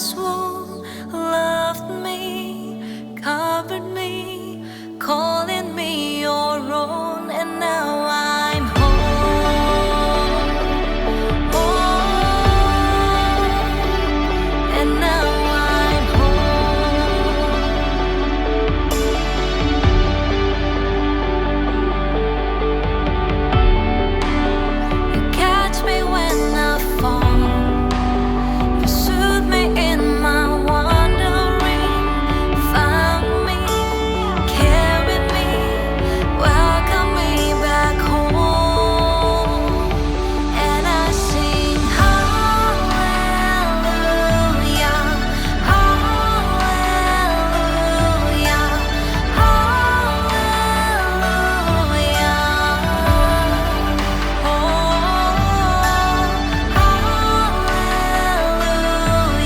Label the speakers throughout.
Speaker 1: swoon, loved me, covered me, calling me your own, and now I'm home. And now I'm home. You catch me when I fall. You soothe me in my wandering. Found me, carried me, welcome me back home. And I sing hallelujah, hallelujah, hallelujah. Oh,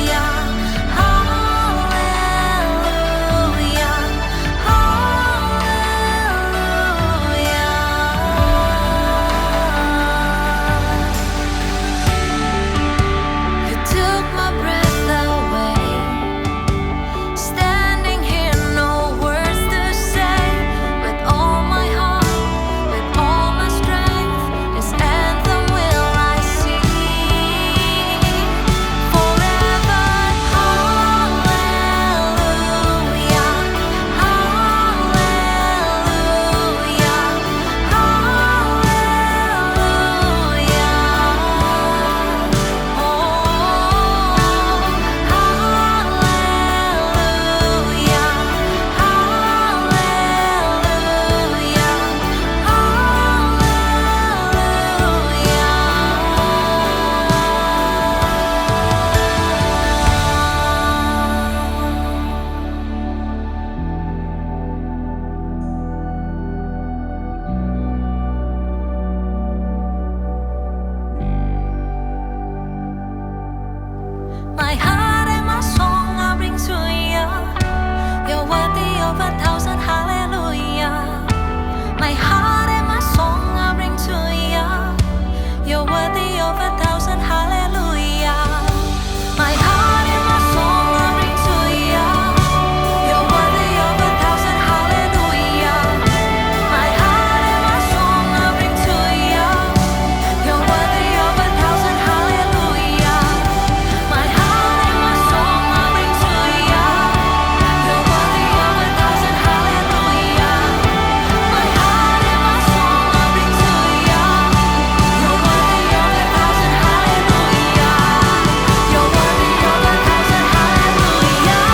Speaker 1: hallelujah, hallelujah. You took my breath away. Standing here, no words to say. With all my heart, with all my strength, this anthem will I sing forever. Hallelujah, hallelujah, my heart and my song I bring to you. You're worthy of 1,000 hallelujah. My heart and my song I bring to you. You're worthy of 1,000 hallelujah. My heart and my song I bring to you. You're worthy of 1,000 hallelujah. My heart and my song I bring to you. You're worthy of 1,000 hallelujah. My heart and my song I bring to you. You're worthy of 1,000 hallelujah. My heart and my song I bring to you. You're worthy of 1,000 hallelujah. You're worthy of 1,000 hallelujah.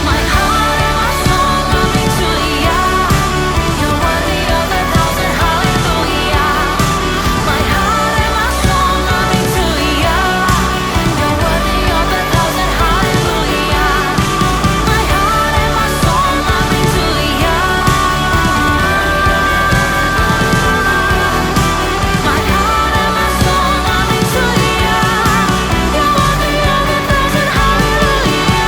Speaker 1: My heart and my song I bring to you. You're worthy of 1,000 hallelujah. My heart and my song I bring to you. You're worthy of 1,000 hallelujah. My heart and my song I bring to you. My heart and my song I bring to you. You're worthy of 1,000 hallelujah.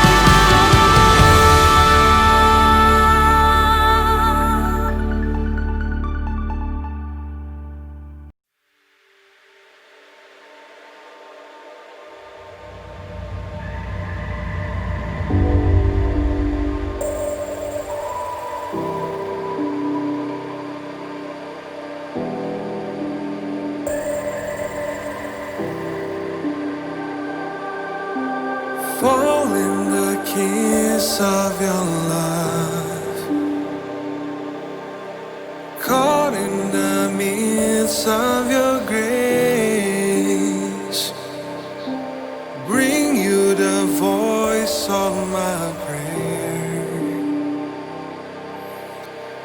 Speaker 2: Fall in the kiss of your love, caught in the midst of your grace. Bring you the voice of my prayer.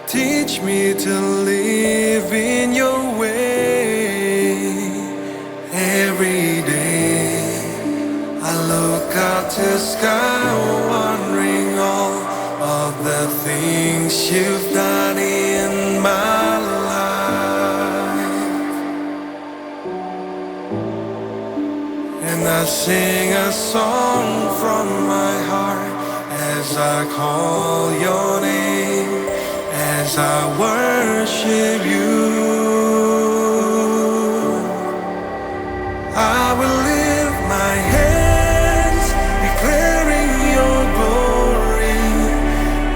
Speaker 2: Teach me to live in your way every day. I look out to sky, wondering all of the things you've done in my life. And I sing a song from my heart as I call your name, as I worship you. I will lift my hands, declaring your glory,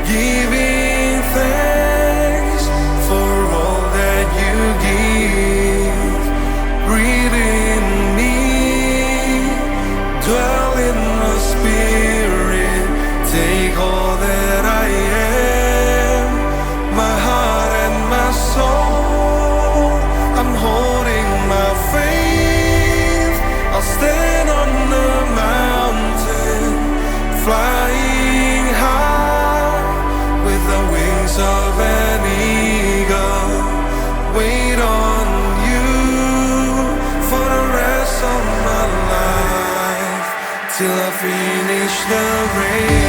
Speaker 2: giving thanks for all that you give. Breathe in me, dwell in my spirit, take all that I am, my heart and my soul. I'm holding my faith. I'll stand on the mountain, flying high with the wings of an eagle. Wait on you for the rest of my life, till I finish the race.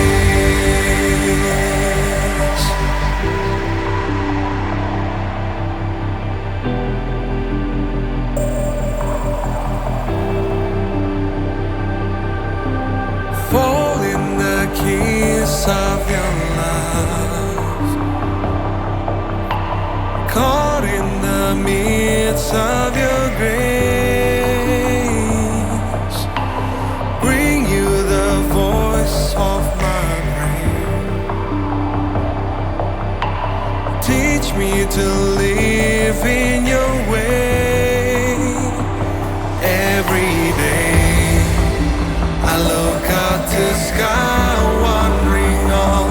Speaker 2: Fall in the kiss of your love, caught in the midst of your grace. Bring you the voice of my prayer. Teach me to live in your way every day. I look up to sky, wondering all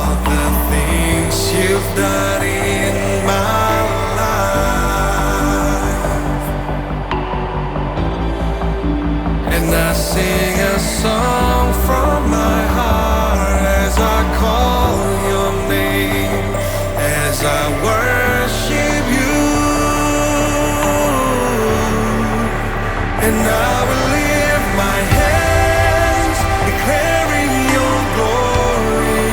Speaker 2: of the things you've done in my life. And I sing a song from my heart as I call your name, as I worship you. And I will lift my hands, declaring your glory,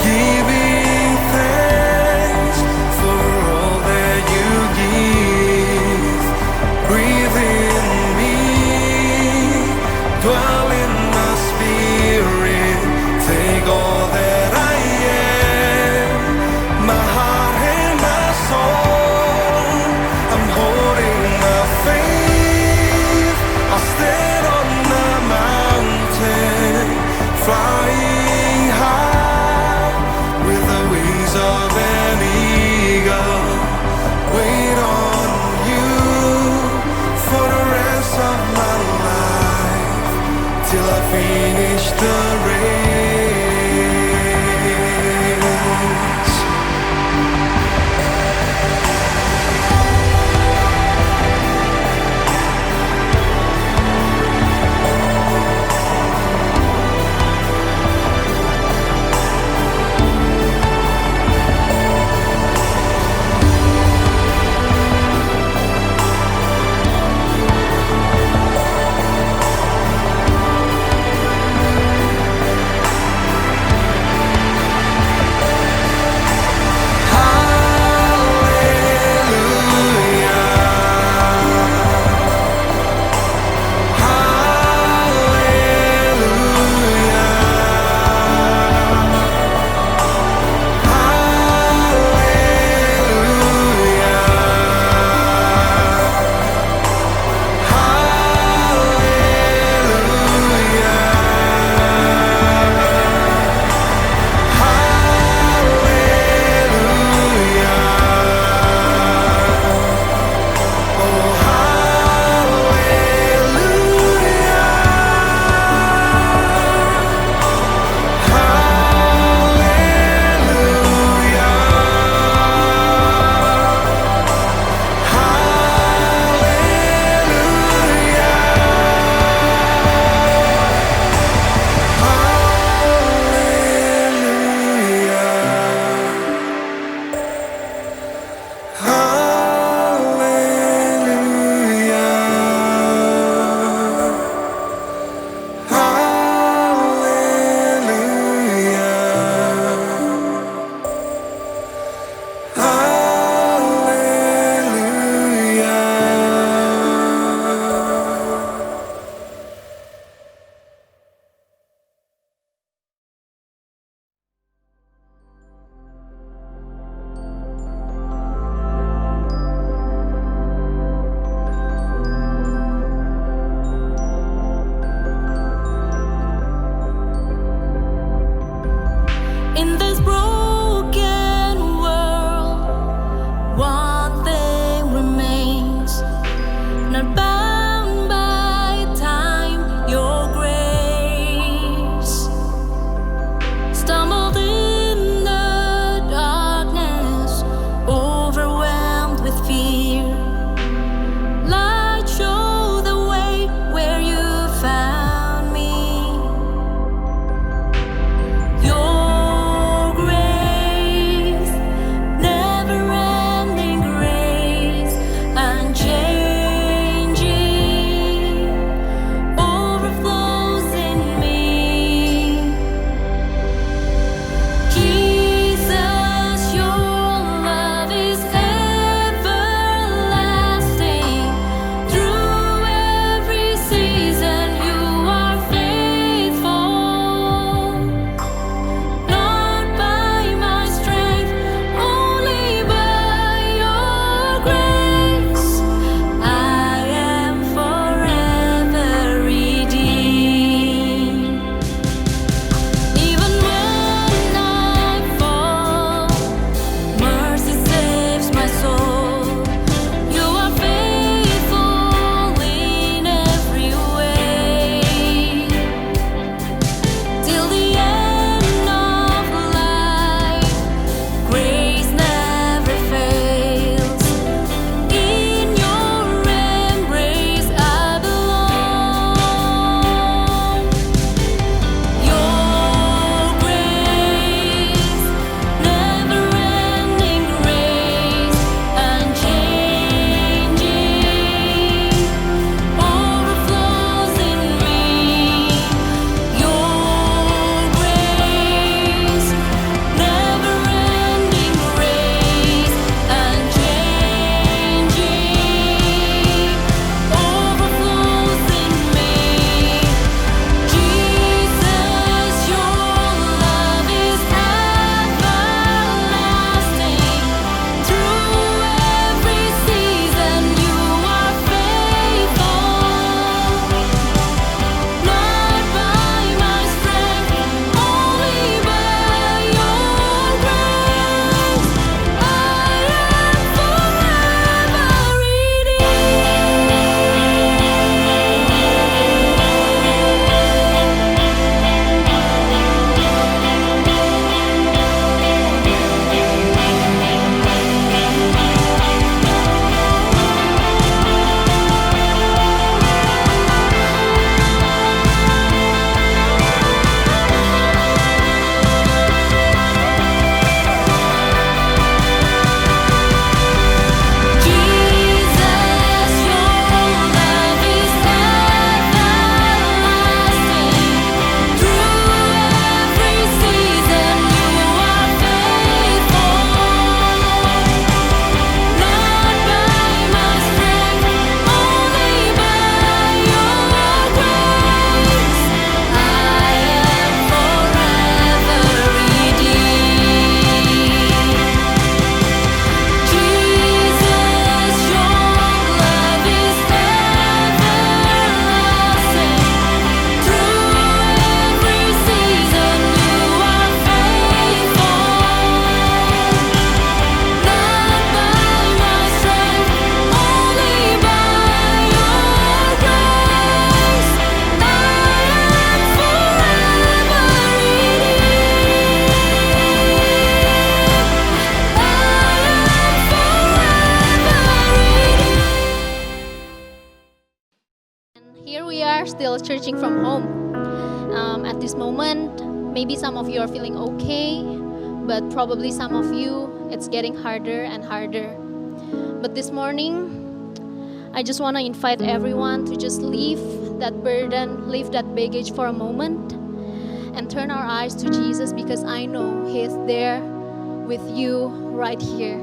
Speaker 2: giving thanks for all that you give. Breathe in me, dwell in my spirit, take all that I am, my heart and my soul. I'm holding my faith. I'll stand on the mountain, flying high with the wings of an eagle. Wait on you for the rest of my life, till I finish the race.
Speaker 3: still searching from home. At this moment, maybe some of you are feeling okay, but probably some of you, it's getting harder and harder. But this morning, I just want to invite everyone to just leave that burden, leave that baggage for a moment, and turn our eyes to Jesus, because I know He is there with you right here.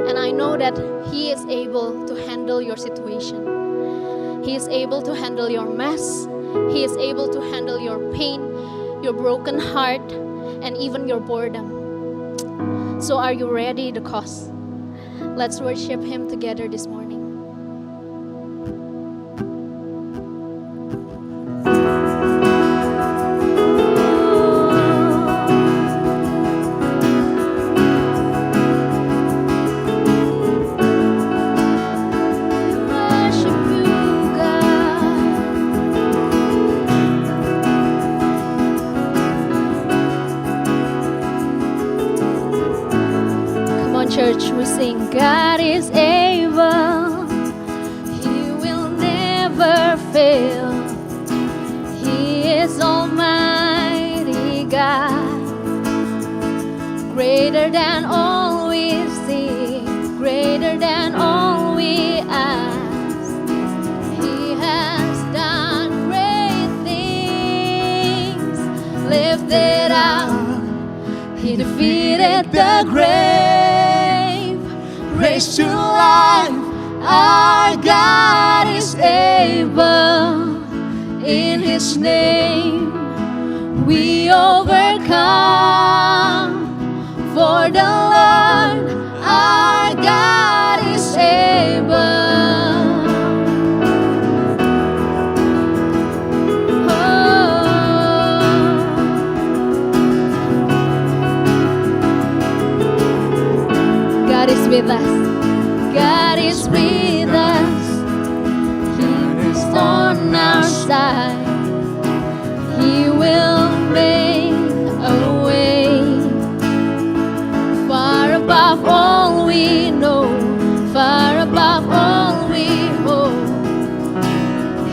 Speaker 3: And I know that He is able to handle your situation. He is able to handle your mess. He is able to handle your pain, your broken heart, and even your boredom. So are you ready to cause? Let's worship Him together this morning. Church, we sing, God is able, He will never fail. He is Almighty God, greater than all we see, greater than all we ask. He has done great things, lifted up, He defeated the grave. Raised to life, our God is able. In His name we overcome. For the Lord our God is able. God is with us. God is with us. He is on our side. He will make a way. Far above all we know, far above all we hope.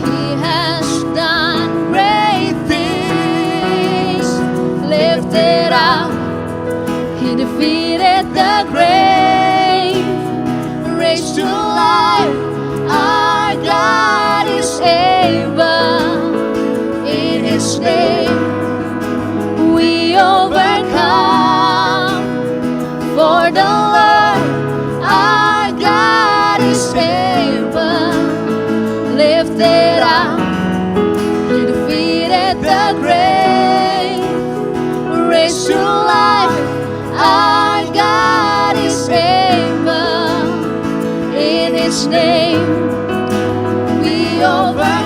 Speaker 3: He has done great things, lifted up. He defeated the grave, raised to life, our God is able. In His name we overcome. For the Lord our God is able. Lifted up, He defeated the grave, raised to life, our God is able. In His name we overcome.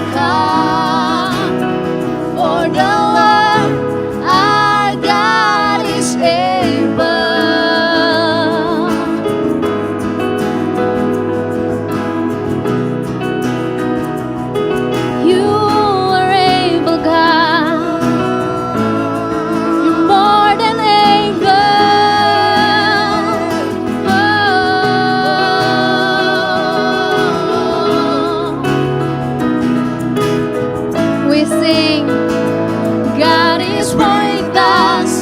Speaker 3: For the Lord our God is able. You are able, God. You're more than we sing, God is with us.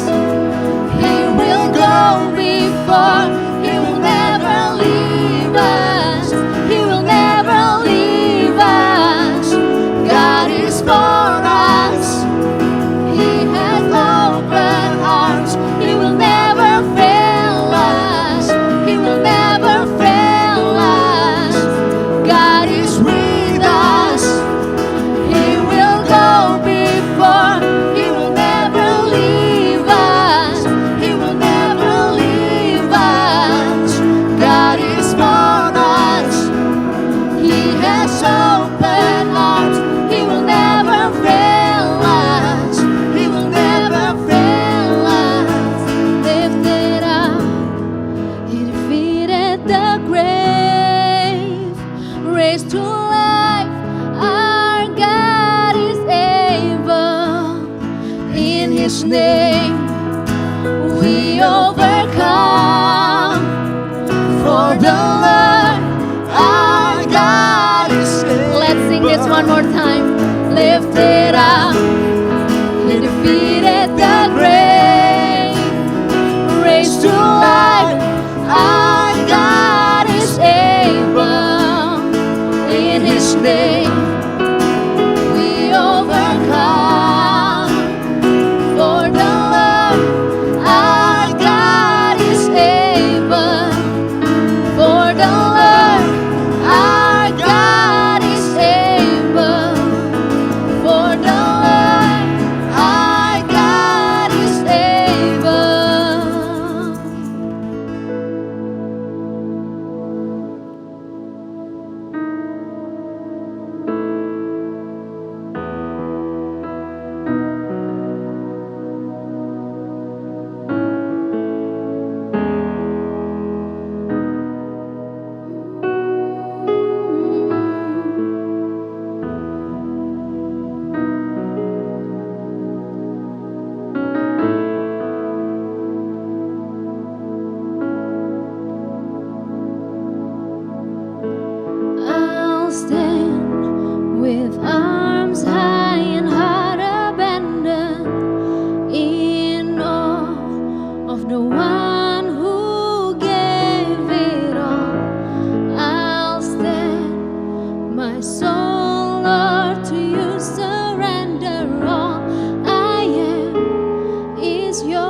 Speaker 3: He will go before. He will never leave us. He will never leave us. God is for us. He has open arms. He will never fail us. He will never fail us. God is with us. He will go before. He will never leave us. He will never leave us. God is for us. He has open arms. He will never fail us. He will never fail us. Lifted up, He defeated the grave, raised to life. Our God is able. In His name we overcome. For the Lord our God is able. Let's sing this one more time. lifted up. He defeated the grave, raised to life. Our God is able. In His name we overcome. For the Lord our God is able. For the Lord our God is able. For the Lord our God is able. I'll stand with arms high and heart abandoned, in awe of the one who gave it all. I'll stand, my soul, Lord, to you surrender all. I am is yours.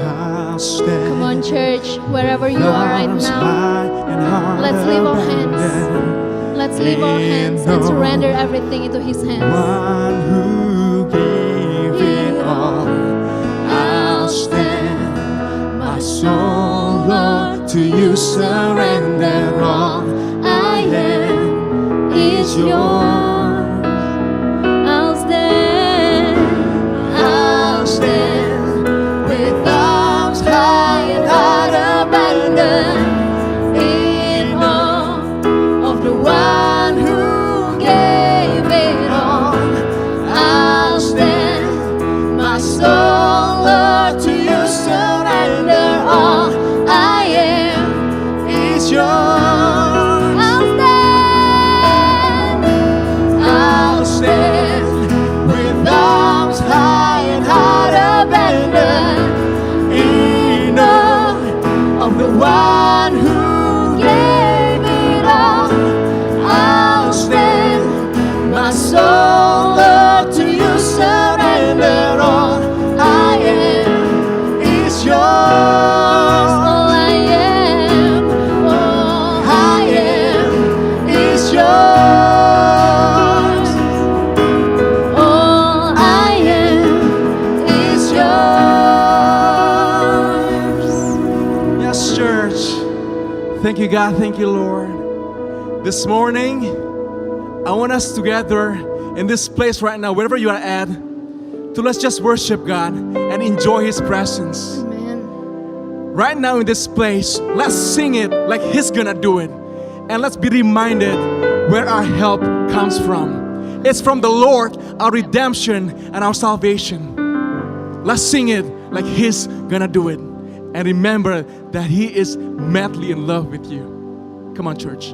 Speaker 4: I'll stand.
Speaker 3: Come on, church, wherever you are right now, let's lift our hands. Let's lift our hands and surrender everything into His hands.
Speaker 4: One who gave it all. I'll stand, my soul, Lord, to you surrender all. I am is yours.
Speaker 3: I'll stand,
Speaker 4: I'll stand with arms high and heart abandoned,
Speaker 3: in awe of the one who gave it all. I'll stand, my soul, Lord, to you surrender all. I am
Speaker 4: is yours.
Speaker 3: I'll stand,
Speaker 4: I'll stand with arms high and heart abandoned, in awe of the one who
Speaker 3: gave it all.
Speaker 4: I'll stand, my soul, Lord, to you surrender all. I am is yours.
Speaker 3: All I am, all
Speaker 4: I am is yours.
Speaker 3: all I am
Speaker 4: Is yours. Yes, church. Thank you, God. Thank you, Lord. This morning, I want us together in this place right now, wherever you are at, to let's just worship God and enjoy His presence.
Speaker 3: Amen.
Speaker 4: Right now in this place, let's sing it like He's gonna do it. And let's be reminded where our help comes from. It's from the Lord, our redemption and our salvation. Let's sing it like He's gonna do it. And remember that He is madly in love with you. Come on, church.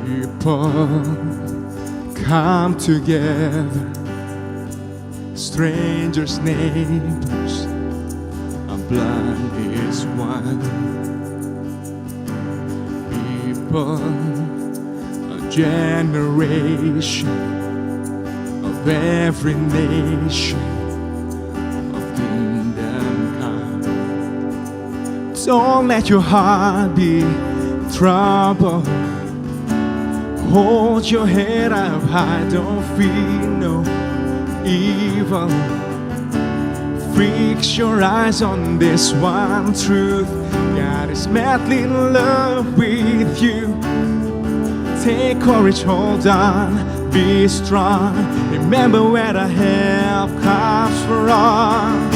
Speaker 4: People come together, strangers, neighbors, our blood is one. People, a generation of every nation, of kingdom come. Don't let your heart be troubled. Hold your head up high, don't fear no evil. Fix your eyes on this one truth: God is madly in love with you. Take courage, hold on, be strong. Remember where the help comes from.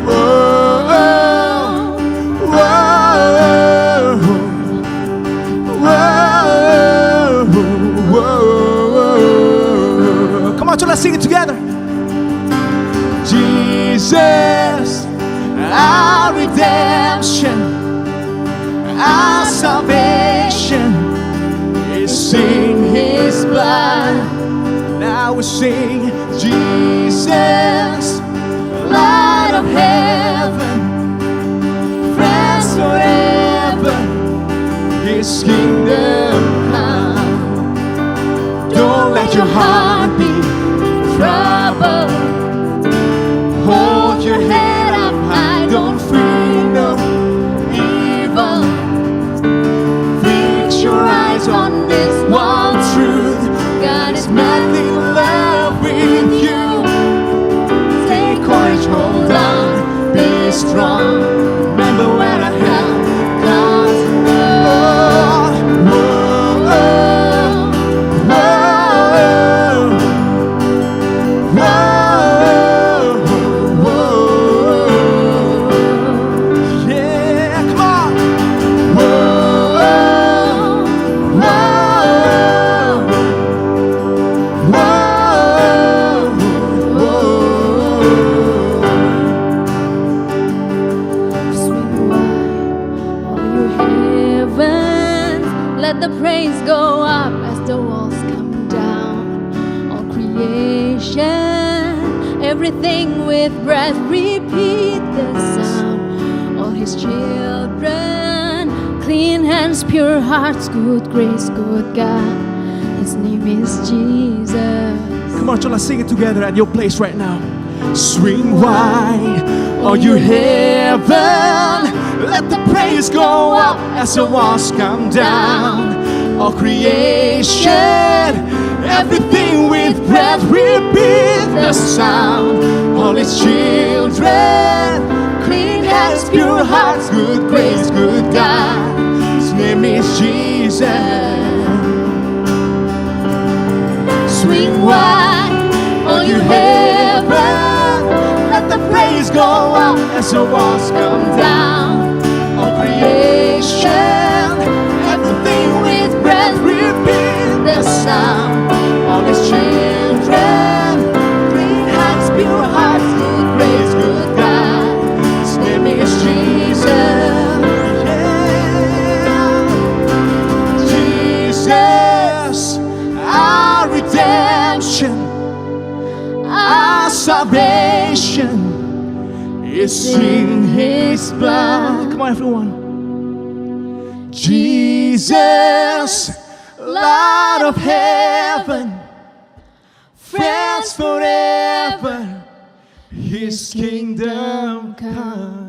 Speaker 4: Whoa, whoa, whoa. whoa. Come on, so let's sing it together. Jesus, our redemption, our salvation is in His blood. Now we sing, Jesus, light of heaven, friends forever, His kingdom come. Don't let your heart be troubled. Hold your head up high, don't fear no evil. Fix your eyes on this one truth: God is madly in love with you. Take courage, hold on, be strong. Remember when I help comes. Oh, oh, oh, oh, oh, oh. Yeah, come on. Whoa,
Speaker 3: Swing wide, all you heavens, let the praise go up as the walls come down. All creation, everything with breath, repeat the sound. All His children, clean hands, pure hearts, good grace, good God. His name is Jesus.
Speaker 4: Come on, let's sing it together at your place right now. Swing wide, all you heaven, let the praise go up as the walls come down. All creation, everything with breath, repeat the sound. All His children, clean hands, pure hearts, good grace, good God. His name is Jesus. Swing wide, all you heaven, let the praise go up as the walls come down. All creation, everything with breath, repeat the sound. All His children, clean hands, pure hearts, good grace, good God. His name is Jesus. Yeah. Jesus, our redemption, our salvation is in His blood. Come on, everyone. Jesus, light of heaven, friends forever, His kingdom come.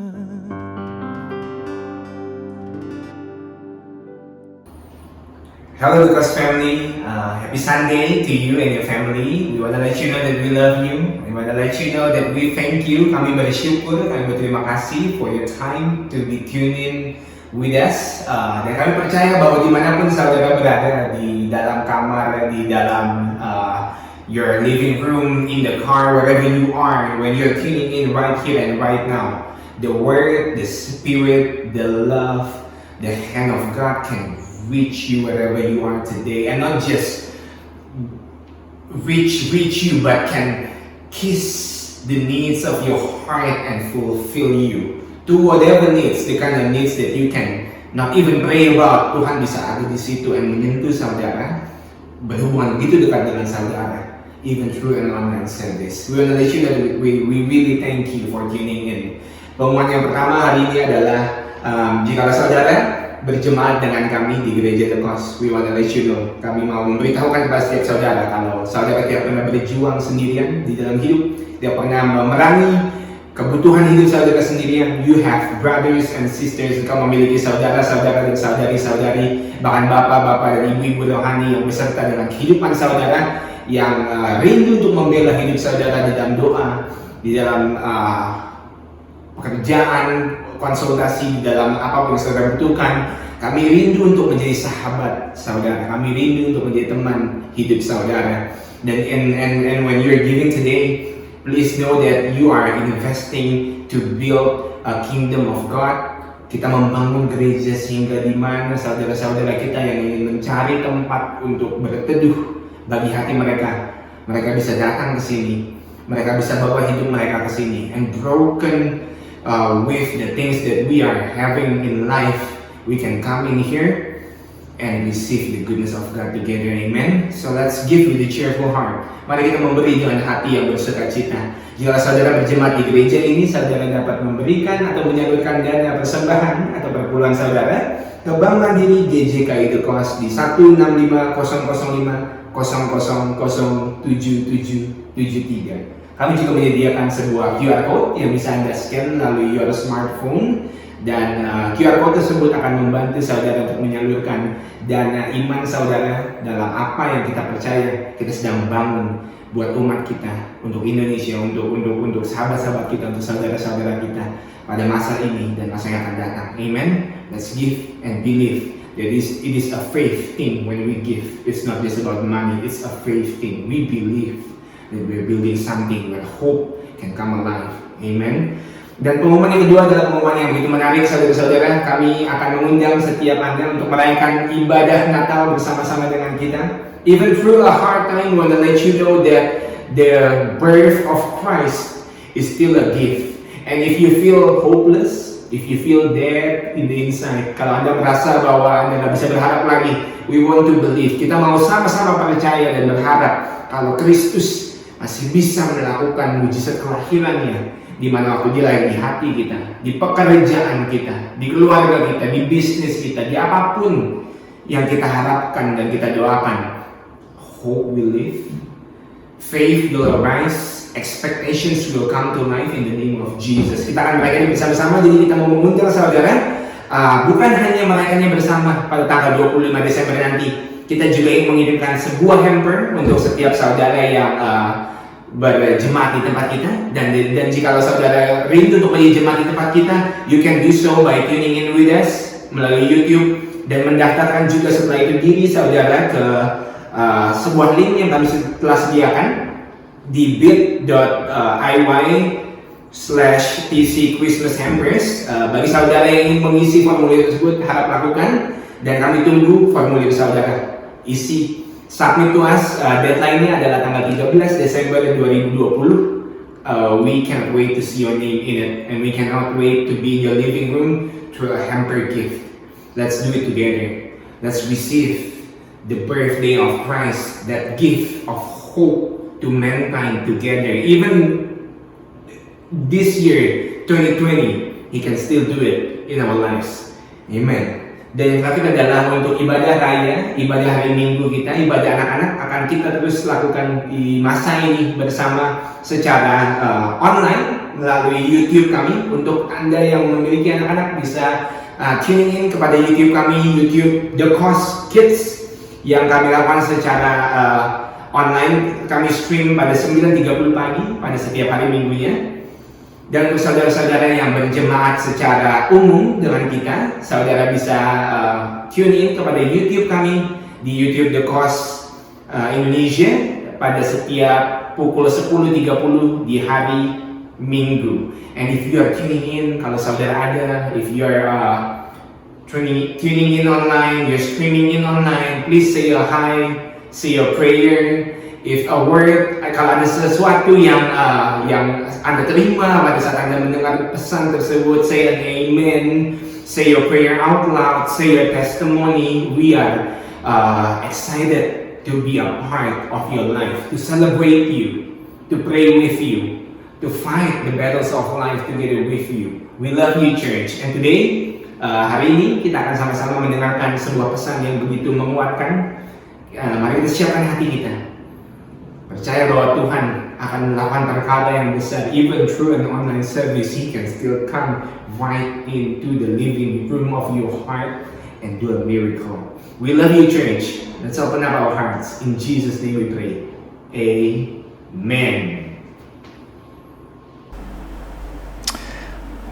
Speaker 5: Hello, Lucas family. Happy Sunday to you and your family. We want to let you know that we love you. We want to let you know that we thank you. Kami bersyukur, kami berterima kasih for your time to be tuning with us. Dan kami percaya bahwa dimanapun saudara berada, di dalam kamar, di dalam your living room, in the car, wherever you are, when you're tuning in right here and right now, the Word, the Spirit, the love, the hand of God can reach you wherever you are today, and not just reach you, but can kiss the needs of your heart and fulfill you to whatever needs, the kind of needs that you can not even pray about. Tuhan bisa ada di situ and menyentuh saudara, berhubungan begitu dekat dengan saudara, even through an online service. We want to let you know that we really thank you for tuning in. Pengumuman yang pertama hari ini adalah jika saudara berjemaat dengan kami di Gereja The Cause, we want to let you know, kami mau memberitahukan kepada setiap saudara kalau saudara tidak pernah berjuang sendirian di dalam hidup, tidak pernah memerangi kebutuhan hidup saudara sendirian. You have brothers and sisters, engkau memiliki saudara-saudara dan saudari-saudari, bahkan bapak-bapak dan ibu-ibu rohani yang beserta dengan kehidupan saudara, yang rindu untuk membela hidup saudara di dalam doa, di dalam pekerjaan, konsultasi, di dalam apapun yang saudara butuhkan. Kami rindu untuk menjadi sahabat saudara, kami rindu untuk menjadi teman hidup saudara. Dan and when you're giving today, please know that you are investing to build a kingdom of God, kita membangun gereja sehingga di mana saudara-saudara kita yang ingin mencari tempat untuk berteduh bagi hati mereka, mereka bisa datang ke sini, mereka bisa bawa hidup mereka ke sini, and broken with the things that we are having in life, we can come in here and receive the goodness of God together. Amen. So let's give with a cheerful heart. Mari kita memberi dengan hati yang bersukacita. Jika saudara berjemaat di gereja ini, saudara dapat memberikan atau menyalurkan dana persembahan atau perpuluhan saudara ke Bank Mandiri GJK itu kos di 16500007773. Kami juga menyediakan sebuah QR code yang bisa Anda scan melalui your smartphone, dan QR code tersebut akan membantu saudara untuk menyalurkan dana iman saudara dalam apa yang kita percaya kita sedang bangun buat umat kita, untuk Indonesia, untuk sahabat-sahabat kita, untuk saudara-saudara kita pada masa ini dan masa yang akan datang. Amen. Let's give and believe that it is a faith thing when we give. It's not just about money, it's a faith thing. We believe that we're building something where hope can come alive. Amen. Dan pengumuman yang kedua adalah pengumuman yang begitu menarik, saudara-saudara. Kami akan mengundang setiap Anda untuk merayakan ibadah Natal bersama-sama dengan kita. Even through a hard time, we want to let you know that the birth of Christ is still a gift. And if you feel hopeless, if you feel dead in the inside, kalau Anda merasa bahwa Anda nggak bisa berharap lagi, we want to believe. Kita mau sama-sama percaya dan berharap kalau Kristus masih bisa melakukan mujizat kelahirannya di mana waktu dia lahir di hati kita, di pekerjaan kita, di keluarga kita, di bisnis kita, di apapun yang kita harapkan dan kita doakan. Hope will live, faith will arise, expectations will come to life in the name of Jesus. Kita akan merayakan bersama-sama, jadi kita mau mengundang saudara bukan hanya merayakannya bersama pada tanggal 25 Desember nanti. Kita juga ingin mengirimkan sebuah hamper untuk setiap saudara yang berjemaat di tempat kita, dan jika saudara rindu untuk menjadi jemaat di tempat kita, you can do so by tuning in with us melalui YouTube dan mendaftarkan juga setelah itu diri saudara ke sebuah link yang kami telah sediakan di bit.ly/TC Christmas Hampers. Bagi saudara yang ingin mengisi formulir tersebut, harap lakukan, dan kami tunggu formulir saudara. Isi, submit to us. Deadline-nya adalah tanggal 13 Desember 2020. We can't wait to see your name in it, and we cannot wait to be in your living room through a hamper gift. Let's do it together. Let's receive the birthday of Christ, that gift of hope to mankind together. Even this year, 2020, He can still do it in our lives. Amen. Dan yang terakhir adalah untuk ibadah raya, ibadah hari Minggu kita, ibadah anak-anak akan kita terus lakukan di masa ini bersama secara online melalui YouTube kami. Untuk Anda yang memiliki anak-anak bisa tuning in kepada YouTube kami, YouTube The Cause Kids, yang kami lakukan secara online. Kami stream pada 9.30 pagi pada setiap hari minggunya. Dan untuk saudara-saudara yang berjemaat secara umum dengan kita, saudara bisa tune in kepada YouTube kami di YouTube The Cause Indonesia pada setiap pukul 10.30 di hari Minggu. And if you are tuning in, kalau saudara ada, if you are tuning in online, you're streaming in online, please say a hi, say a prayer. If a word, kalau ada sesuatu yang Anda terima pada saat Anda mendengar pesan tersebut, say an amen, say your prayer out loud, say your testimony. We are excited to be a part of your life, to celebrate you, to pray with you, to fight the battles of life together with you. We love you, church. And today, hari ini kita akan sama-sama mendengarkan sebuah pesan yang begitu menguatkan. Mari kita siapkan hati kita, percaya bahwa Tuhan akan melakukan perkara yang besar. Even through an online service, He can still come right into the living room of your heart and do a miracle. We love you, church. Let's open up our hearts. In Jesus' name we pray. Amen.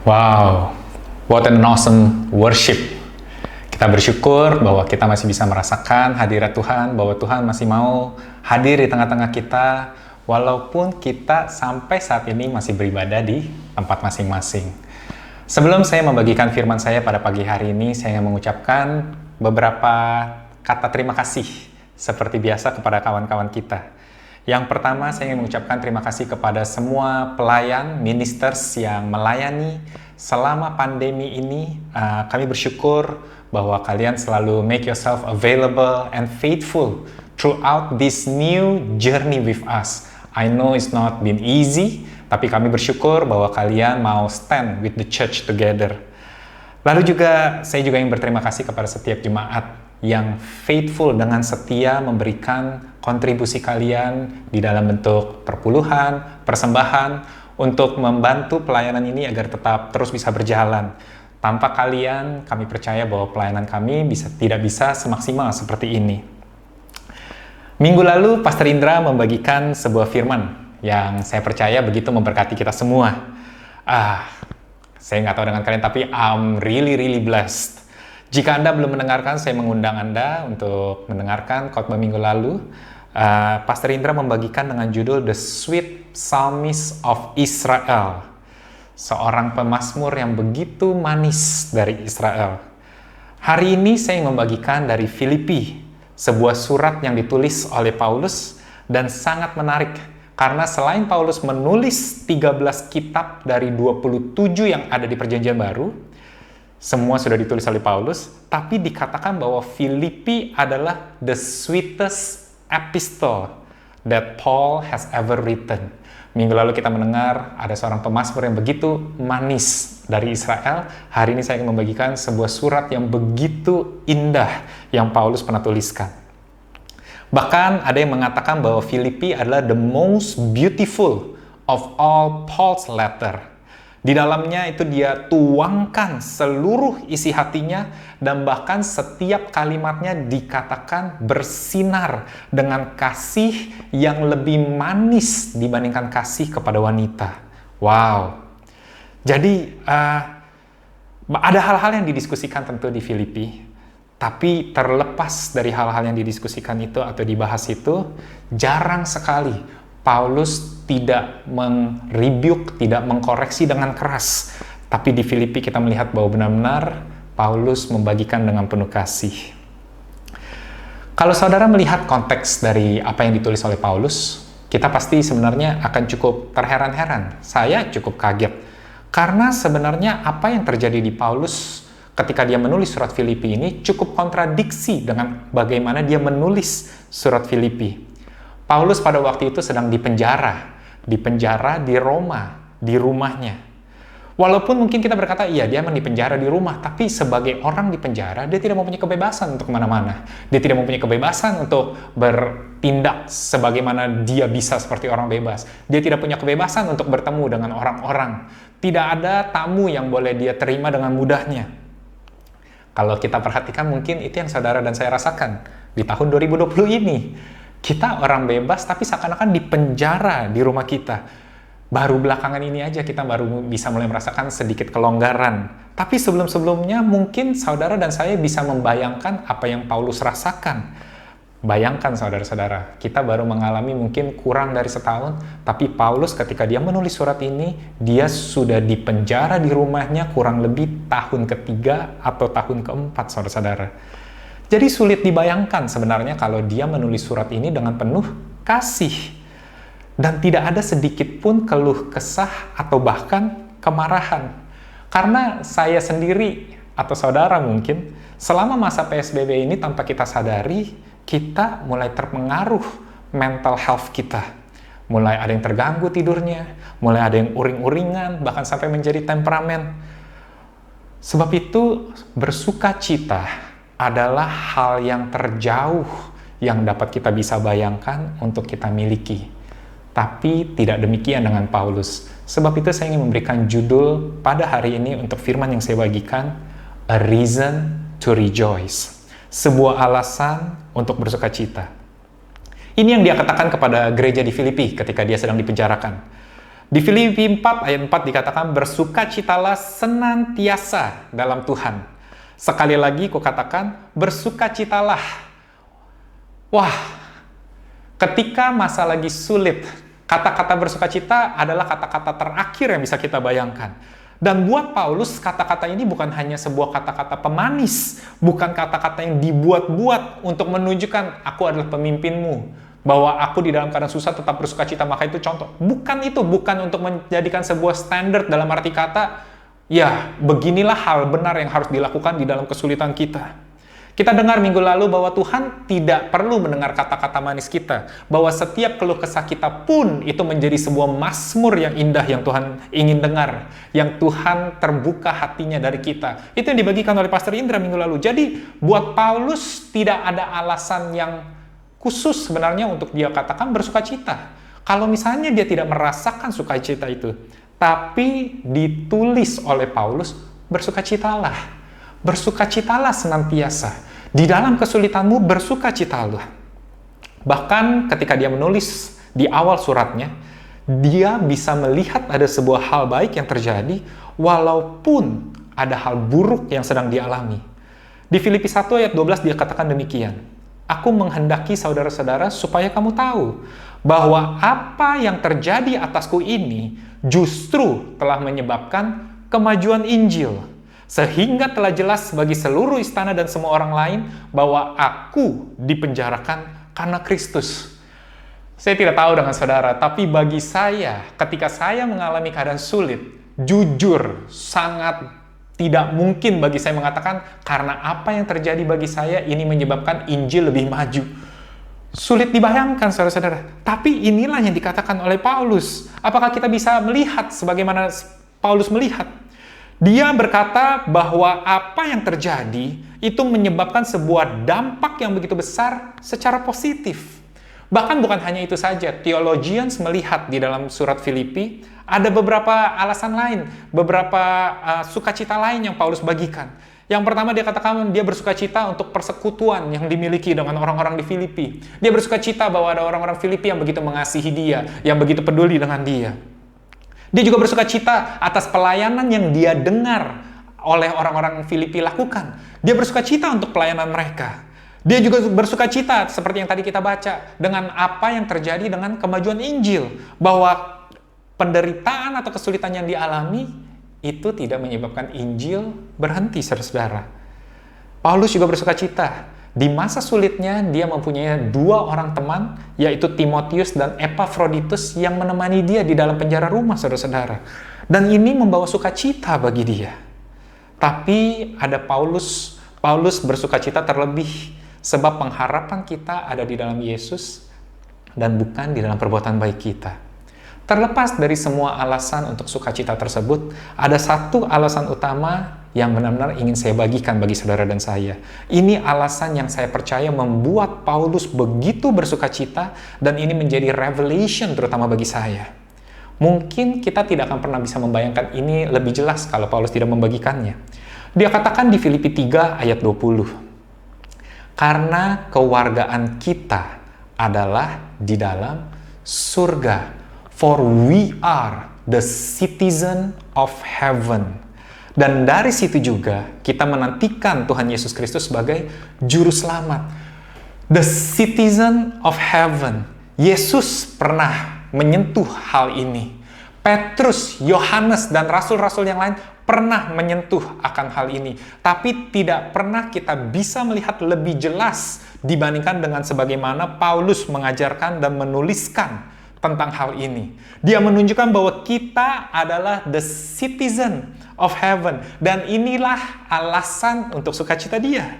Speaker 6: Wow, what an awesome worship. Kita bersyukur bahwa kita masih bisa merasakan hadirat Tuhan, bahwa Tuhan masih mau hadir di tengah-tengah kita, walaupun kita sampai saat ini masih beribadah di tempat masing-masing. Sebelum saya membagikan firman saya pada pagi hari ini, saya ingin mengucapkan beberapa kata terima kasih seperti biasa kepada kawan-kawan kita. Yang pertama, saya ingin mengucapkan terima kasih kepada semua pelayan, ministers yang melayani selama pandemi ini. Kami bersyukur bahwa kalian selalu make yourself available and faithful throughout this new journey with us. I know it's not been easy, tapi kami bersyukur bahwa kalian mau stand with the church together. Lalu juga, saya juga ingin berterima kasih kepada setiap jemaat yang faithful dengan setia memberikan kontribusi kalian di dalam bentuk perpuluhan, persembahan, untuk membantu pelayanan ini agar tetap terus bisa berjalan. Tanpa kalian, kami percaya bahwa pelayanan kami tidak bisa semaksimal seperti ini. Minggu lalu, Pastor Indra membagikan sebuah firman yang saya percaya begitu memberkati kita semua. Saya nggak tahu dengan kalian, tapi I'm really blessed. Jika Anda belum mendengarkan, saya mengundang Anda untuk mendengarkan khotbah minggu lalu. Pastor Indra membagikan dengan judul The Sweet Psalmist of Israel. Seorang pemazmur yang begitu manis dari Israel. Hari ini saya ingin membagikan dari Filipi, sebuah surat yang ditulis oleh Paulus dan sangat menarik. Karena selain Paulus menulis 13 kitab dari 27 yang ada di Perjanjian Baru, semua sudah ditulis oleh Paulus, tapi dikatakan bahwa Filipi adalah the sweetest epistle that Paul has ever written. Minggu lalu kita mendengar ada seorang pemazmur yang begitu manis dari Israel. Hari ini saya akan membagikan sebuah surat yang begitu indah yang Paulus pernah tuliskan. Bahkan ada yang mengatakan bahwa Filipi adalah the most beautiful of all Paul's letter. Di dalamnya itu dia tuangkan seluruh isi hatinya dan bahkan setiap kalimatnya dikatakan bersinar dengan kasih yang lebih manis dibandingkan kasih kepada wanita. Wow. Jadi ada hal-hal yang didiskusikan tentu di Filipi. Tapi terlepas dari hal-hal yang didiskusikan itu atau dibahas itu, jarang sekali Paulus tidak meng-rebuke, tidak mengkoreksi dengan keras. Tapi di Filipi kita melihat bahwa benar-benar Paulus membagikan dengan penuh kasih. Kalau saudara melihat konteks dari apa yang ditulis oleh Paulus, kita pasti sebenarnya akan cukup terheran-heran. Saya cukup kaget. Karena sebenarnya apa yang terjadi di Paulus ketika dia menulis surat Filipi ini cukup kontradiksi dengan bagaimana dia menulis surat Filipi. Paulus pada waktu itu sedang dipenjara di Roma, di rumahnya. Walaupun mungkin kita berkata, iya dia memang dipenjara di rumah, tapi sebagai orang di penjara, dia tidak mempunyai kebebasan untuk kemana-mana. Dia tidak mempunyai kebebasan untuk bertindak sebagaimana dia bisa seperti orang bebas. Dia tidak punya kebebasan untuk bertemu dengan orang-orang. Tidak ada tamu yang boleh dia terima dengan mudahnya. Kalau kita perhatikan mungkin itu yang saudara dan saya rasakan di tahun 2020 ini. Kita orang bebas tapi seakan-akan dipenjara di rumah kita. Baru belakangan ini aja kita baru bisa mulai merasakan sedikit kelonggaran. Tapi sebelum-sebelumnya mungkin saudara dan saya bisa membayangkan apa yang Paulus rasakan. Bayangkan saudara-saudara, kita baru mengalami mungkin kurang dari setahun, tapi Paulus ketika dia menulis surat ini, dia sudah dipenjara di rumahnya kurang lebih tahun ketiga atau tahun keempat, saudara-saudara. Jadi sulit dibayangkan sebenarnya kalau dia menulis surat ini dengan penuh kasih. Dan tidak ada sedikit pun keluh kesah atau bahkan kemarahan. Karena saya sendiri atau saudara mungkin, selama masa PSBB ini tanpa kita sadari, kita mulai terpengaruh mental health kita. Mulai ada yang terganggu tidurnya, mulai ada yang uring-uringan, bahkan sampai menjadi temperamen. Sebab itu, bersukacita adalah hal yang terjauh yang dapat kita bisa bayangkan untuk kita miliki. Tapi tidak demikian dengan Paulus. Sebab itu saya ingin memberikan judul pada hari ini untuk firman yang saya bagikan, A Reason to Rejoice. Sebuah alasan untuk bersukacita. Ini yang dia katakan kepada gereja di Filipi ketika dia sedang dipenjarakan. Di Filipi 4 ayat 4 dikatakan, bersukacitalah senantiasa dalam Tuhan. Sekali lagi kukatakan, bersukacitalah. Wah, ketika masa lagi sulit, kata-kata bersukacita adalah kata-kata terakhir yang bisa kita bayangkan. Dan buat Paulus, kata-kata ini bukan hanya sebuah kata-kata pemanis, bukan kata-kata yang dibuat-buat untuk menunjukkan aku adalah pemimpinmu, bahwa aku di dalam keadaan susah tetap bersukacita, maka itu contoh. Bukan itu, bukan untuk menjadikan sebuah standar dalam arti kata, ya beginilah hal benar yang harus dilakukan di dalam kesulitan kita. Kita dengar minggu lalu bahwa Tuhan tidak perlu mendengar kata-kata manis kita, bahwa setiap keluh kesah kita pun itu menjadi sebuah mazmur yang indah yang Tuhan ingin dengar, yang Tuhan terbuka hatinya dari kita. Itu yang dibagikan oleh Pastor Indra minggu lalu. Jadi buat Paulus tidak ada alasan yang khusus sebenarnya untuk dia katakan bersukacita. Kalau misalnya dia tidak merasakan sukacita itu, tapi ditulis oleh Paulus, bersukacitalah. Bersukacitalah senantiasa. Di dalam kesulitanmu bersukacitalah. Bahkan ketika dia menulis di awal suratnya, dia bisa melihat ada sebuah hal baik yang terjadi walaupun ada hal buruk yang sedang dialami. Di Filipi 1 ayat 12 dia katakan demikian. Aku menghendaki saudara-saudara supaya kamu tahu bahwa apa yang terjadi atasku ini justru telah menyebabkan kemajuan Injil. Sehingga telah jelas bagi seluruh istana dan semua orang lain bahwa aku dipenjarakan karena Kristus. Saya tidak tahu dengan saudara, tapi bagi saya, ketika saya mengalami keadaan sulit, jujur, sangat tidak mungkin bagi saya mengatakan, karena apa yang terjadi bagi saya ini menyebabkan Injil lebih maju. Sulit dibayangkan, saudara-saudara. Tapi inilah yang dikatakan oleh Paulus. Apakah kita bisa melihat sebagaimana Paulus melihat? Dia berkata bahwa apa yang terjadi itu menyebabkan sebuah dampak yang begitu besar secara positif. Bahkan bukan hanya itu saja, theologians melihat di dalam surat Filipi ada beberapa alasan lain, beberapa sukacita lain yang Paulus bagikan. Yang pertama dia katakan dia bersukacita untuk persekutuan yang dimiliki dengan orang-orang di Filipi. Dia bersukacita bahwa ada orang-orang Filipi yang begitu mengasihi dia, yang begitu peduli dengan dia. Dia juga bersukacita atas pelayanan yang dia dengar oleh orang-orang Filipi lakukan. Dia bersukacita untuk pelayanan mereka. Dia juga bersukacita seperti yang tadi kita baca dengan apa yang terjadi dengan kemajuan Injil, bahwa penderitaan atau kesulitan yang dialami itu tidak menyebabkan Injil berhenti, saudara-saudara. Paulus juga bersukacita. Di masa sulitnya, dia mempunyai 2 orang teman, yaitu Timotius dan Epafroditus yang menemani dia di dalam penjara rumah, saudara-saudara. Dan ini membawa sukacita bagi dia. Tapi ada Paulus bersukacita terlebih, sebab pengharapan kita ada di dalam Yesus dan bukan di dalam perbuatan baik kita. Terlepas dari semua alasan untuk sukacita tersebut, ada satu alasan utama yang benar-benar ingin saya bagikan bagi saudara dan saya. Ini alasan yang saya percaya membuat Paulus begitu bersukacita, dan ini menjadi revelation terutama bagi saya. Mungkin kita tidak akan pernah bisa membayangkan ini lebih jelas kalau Paulus tidak membagikannya. Dia katakan di Filipi 3 ayat 20, karena kewargaan kita adalah di dalam surga. For we are the citizen of heaven. Dan dari situ juga kita menantikan Tuhan Yesus Kristus sebagai juru selamat. The citizen of heaven. Yesus pernah menyentuh hal ini. Petrus, Yohanes, dan rasul-rasul yang lain pernah menyentuh akan hal ini. Tapi tidak pernah kita bisa melihat lebih jelas dibandingkan dengan sebagaimana Paulus mengajarkan dan menuliskan tentang hal ini. Dia menunjukkan bahwa kita adalah the citizen of heaven. Dan inilah alasan untuk sukacita dia.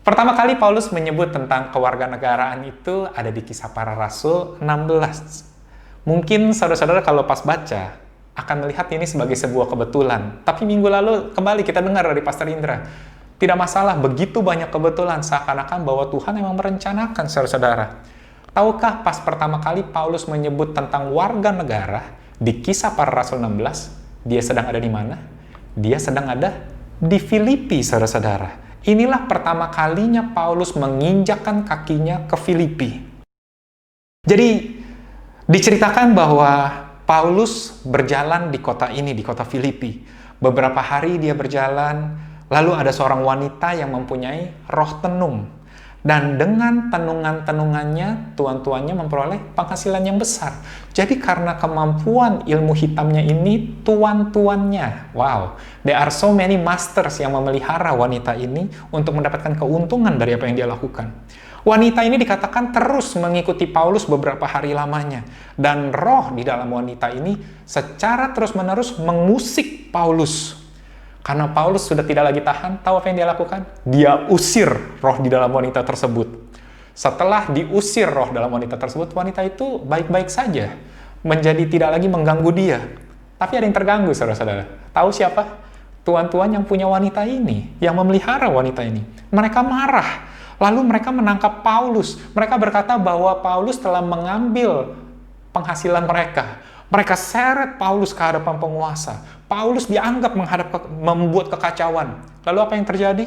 Speaker 6: Pertama kali Paulus menyebut tentang kewarganegaraan itu ada di Kisah Para Rasul 16. Mungkin saudara-saudara kalau pas baca akan melihat ini sebagai sebuah kebetulan. Tapi minggu lalu kembali kita dengar dari Pastor Indra. Tidak masalah, begitu banyak kebetulan seakan-akan bahwa Tuhan memang merencanakan, saudara-saudara. Tahukah pas pertama kali Paulus menyebut tentang warga negara di Kisah Para Rasul 16, dia sedang ada di mana? Dia sedang ada di Filipi, saudara-saudara. Inilah pertama kalinya Paulus menginjakkan kakinya ke Filipi. Jadi, diceritakan bahwa Paulus berjalan di kota ini, di kota Filipi. Beberapa hari dia berjalan, lalu ada seorang wanita yang mempunyai roh tenung. Dan dengan tenungan-tenungannya, tuan-tuannya memperoleh penghasilan yang besar. Jadi karena kemampuan ilmu hitamnya ini, tuan-tuannya, wow, there are so many masters yang memelihara wanita ini untuk mendapatkan keuntungan dari apa yang dia lakukan. Wanita ini dikatakan terus mengikuti Paulus beberapa hari lamanya. Dan roh di dalam wanita ini secara terus-menerus mengusik Paulus. Karena Paulus sudah tidak lagi tahan, tahu apa yang dia lakukan? Dia usir roh di dalam wanita tersebut. Setelah diusir roh dalam wanita tersebut, wanita itu baik-baik saja. Menjadi tidak lagi mengganggu dia. Tapi ada yang terganggu, saudara-saudara. Tahu siapa? Tuan-tuan yang punya wanita ini, yang memelihara wanita ini. Mereka marah. Lalu mereka menangkap Paulus. Mereka berkata bahwa Paulus telah mengambil penghasilan mereka. Mereka seret Paulus ke hadapan penguasa. Paulus dianggap membuat kekacauan. Lalu apa yang terjadi?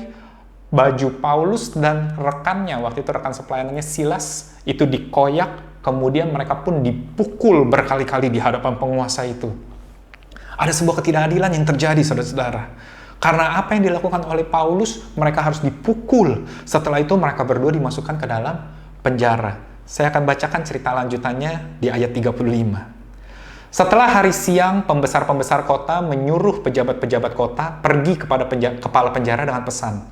Speaker 6: Baju Paulus dan rekannya, waktu itu rekan sepelayanannya Silas, itu dikoyak, kemudian mereka pun dipukul berkali-kali di hadapan penguasa itu. Ada sebuah ketidakadilan yang terjadi, saudara-saudara. Karena apa yang dilakukan oleh Paulus, mereka harus dipukul. Setelah itu mereka berdua dimasukkan ke dalam penjara. Saya akan bacakan cerita lanjutannya di ayat 35. Setelah hari siang, pembesar-pembesar kota menyuruh pejabat-pejabat kota pergi kepada kepala penjara dengan pesan,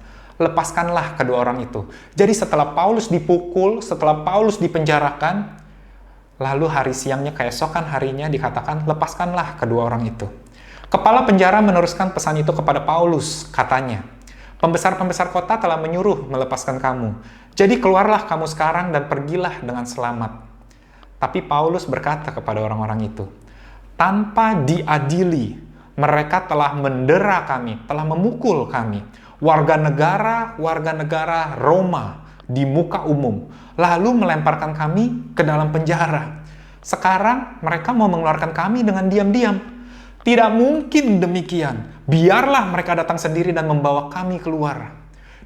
Speaker 6: lepaskanlah kedua orang itu. Jadi setelah Paulus dipukul, setelah Paulus dipenjarakan, lalu hari siangnya keesokan harinya dikatakan, lepaskanlah kedua orang itu. Kepala penjara meneruskan pesan itu kepada Paulus, katanya, pembesar-pembesar kota telah menyuruh melepaskan kamu. Jadi keluarlah kamu sekarang dan pergilah dengan selamat. Tapi Paulus berkata kepada orang-orang itu, tanpa diadili, mereka telah mendera kami, telah memukul kami, warga negara Roma di muka umum, lalu melemparkan kami ke dalam penjara. Sekarang mereka mau mengeluarkan kami dengan diam-diam. Tidak mungkin demikian. Biarlah mereka datang sendiri dan membawa kami keluar.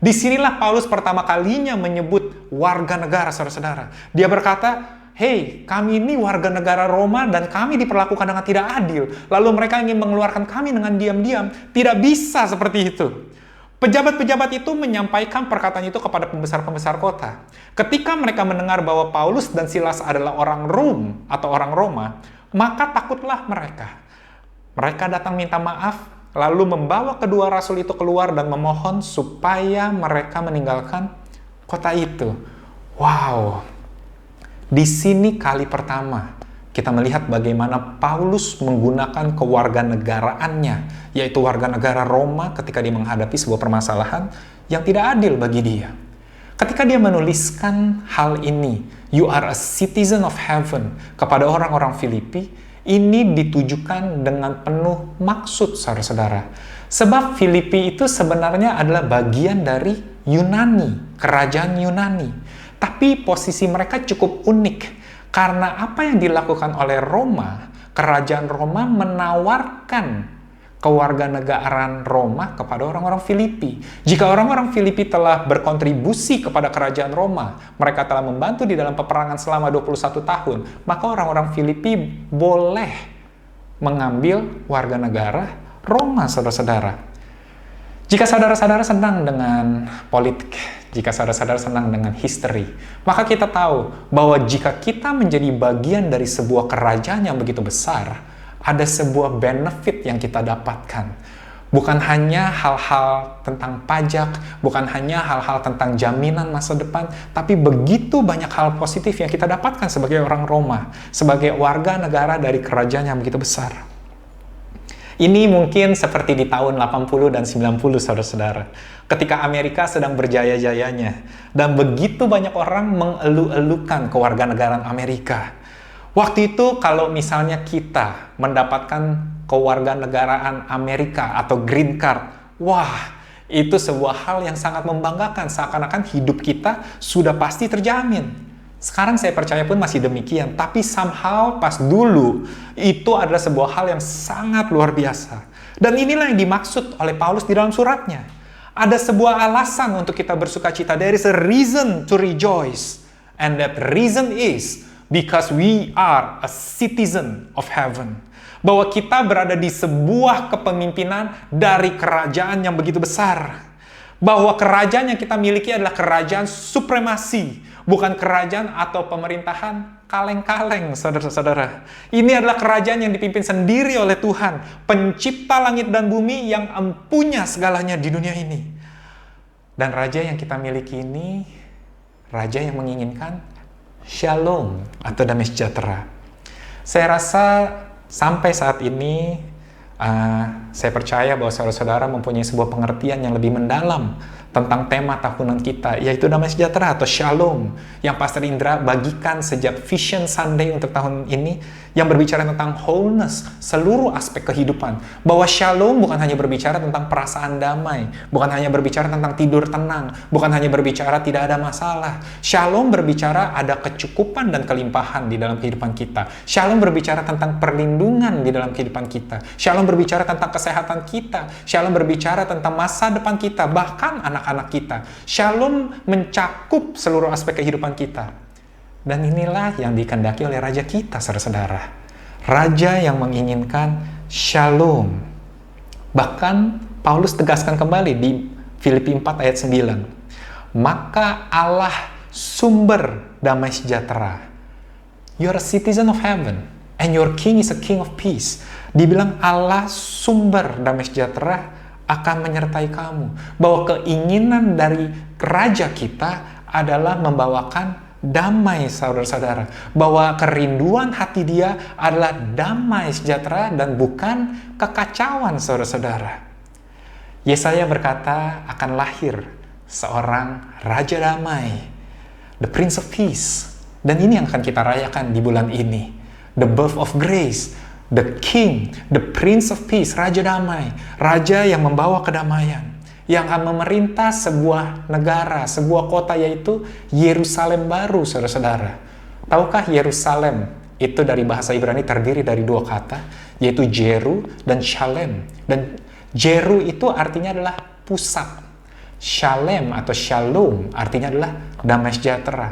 Speaker 6: Disinilah Paulus pertama kalinya menyebut warga negara, saudara-saudara. Dia berkata, hei, kami ini warga negara Roma dan kami diperlakukan dengan tidak adil. Lalu mereka ingin mengeluarkan kami dengan diam-diam. Tidak bisa seperti itu. Pejabat-pejabat itu menyampaikan perkataan itu kepada pembesar-pembesar kota. Ketika mereka mendengar bahwa Paulus dan Silas adalah orang Rom atau orang Roma, maka takutlah mereka. Mereka datang minta maaf, lalu membawa kedua rasul itu keluar dan memohon supaya mereka meninggalkan kota itu. Wow! Di sini kali pertama kita melihat bagaimana Paulus menggunakan kewarganegaraannya, yaitu warga negara Roma ketika dia menghadapi sebuah permasalahan yang tidak adil bagi dia. Ketika dia menuliskan hal ini, you are a citizen of heaven, kepada orang-orang Filipi, ini ditujukan dengan penuh maksud, saudara-saudara. Sebab Filipi itu sebenarnya adalah bagian dari Yunani, kerajaan Yunani. Tapi posisi mereka cukup unik, karena apa yang dilakukan oleh Roma, kerajaan Roma menawarkan kewarganegaraan Roma kepada orang-orang Filipi. Jika orang-orang Filipi telah berkontribusi kepada kerajaan Roma, mereka telah membantu di dalam peperangan selama 21 tahun, maka orang-orang Filipi boleh mengambil warga negara Roma, saudara-saudara. Jika saudara-saudara senang dengan politik, jika saudara-saudara senang dengan history, maka kita tahu bahwa jika kita menjadi bagian dari sebuah kerajaan yang begitu besar, ada sebuah benefit yang kita dapatkan. Bukan hanya hal-hal tentang pajak, bukan hanya hal-hal tentang jaminan masa depan, tapi begitu banyak hal positif yang kita dapatkan sebagai orang Roma, sebagai warga negara dari kerajaan yang begitu besar. Ini mungkin seperti di tahun 80 dan 90, saudara-saudara. Ketika Amerika sedang berjaya-jayanya, dan begitu banyak orang mengeluh-elukan kewarganegaraan Amerika. Waktu itu kalau misalnya kita mendapatkan kewarganegaraan Amerika atau green card, wah, itu sebuah hal yang sangat membanggakan, seakan-akan hidup kita sudah pasti terjamin. Sekarang saya percaya pun masih demikian, tapi somehow pas dulu itu adalah sebuah hal yang sangat luar biasa. Dan inilah yang dimaksud oleh Paulus di dalam suratnya. Ada sebuah alasan untuk kita bersukacita. There is a reason to rejoice, and that reason is because we are a citizen of heaven. Bahwa kita berada di sebuah kepemimpinan dari kerajaan yang begitu besar. Bahwa kerajaan yang kita miliki adalah kerajaan supremasi, bukan kerajaan atau pemerintahan kaleng-kaleng, saudara-saudara. Ini adalah kerajaan yang dipimpin sendiri oleh Tuhan, pencipta langit dan bumi yang empunya segalanya di dunia ini. Dan raja yang kita miliki ini, raja yang menginginkan shalom atau damai sejahtera. Saya rasa sampai saat ini, saya percaya bahwa saudara-saudara mempunyai sebuah pengertian yang lebih mendalam tentang tema tahunan kita, yaitu damai sejahtera atau shalom, yang Pastor Indra bagikan sejak Vision Sunday untuk tahun ini, yang berbicara tentang wholeness, seluruh aspek kehidupan. Bahwa shalom bukan hanya berbicara tentang perasaan damai, bukan hanya berbicara tentang tidur tenang, bukan hanya berbicara tidak ada masalah. Shalom berbicara ada kecukupan dan kelimpahan di dalam kehidupan kita. Shalom berbicara tentang perlindungan di dalam kehidupan kita. Shalom berbicara tentang kesehatan kita. Shalom berbicara tentang masa depan kita, bahkan anak-anak kita. Shalom mencakup seluruh aspek kehidupan kita. Dan inilah yang dikehendaki oleh Raja kita, saudara-saudara. Raja yang menginginkan shalom. Bahkan Paulus tegaskan kembali di Filipi 4 ayat 9. Maka Allah sumber damai sejahtera. You are a citizen of heaven and your king is a king of peace. Dibilang Allah sumber damai sejahtera akan menyertai kamu. Bahwa keinginan dari raja kita adalah membawakan damai, saudara-saudara. Bahwa kerinduan hati dia adalah damai sejahtera dan bukan kekacauan, saudara-saudara. Yesaya berkata akan lahir seorang Raja Damai, the Prince of Peace. Dan ini yang akan kita rayakan di bulan ini. The birth of grace, the King, the Prince of Peace, Raja Damai. Raja yang membawa kedamaian, yang akan memerintah sebuah negara, sebuah kota, yaitu Yerusalem baru, saudara-saudara. Tahukah Yerusalem itu dari bahasa Ibrani terdiri dari dua kata, yaitu Jeru dan Shalem. Dan Jeru itu artinya adalah pusat. Shalem atau Shalom artinya adalah damai sejahtera.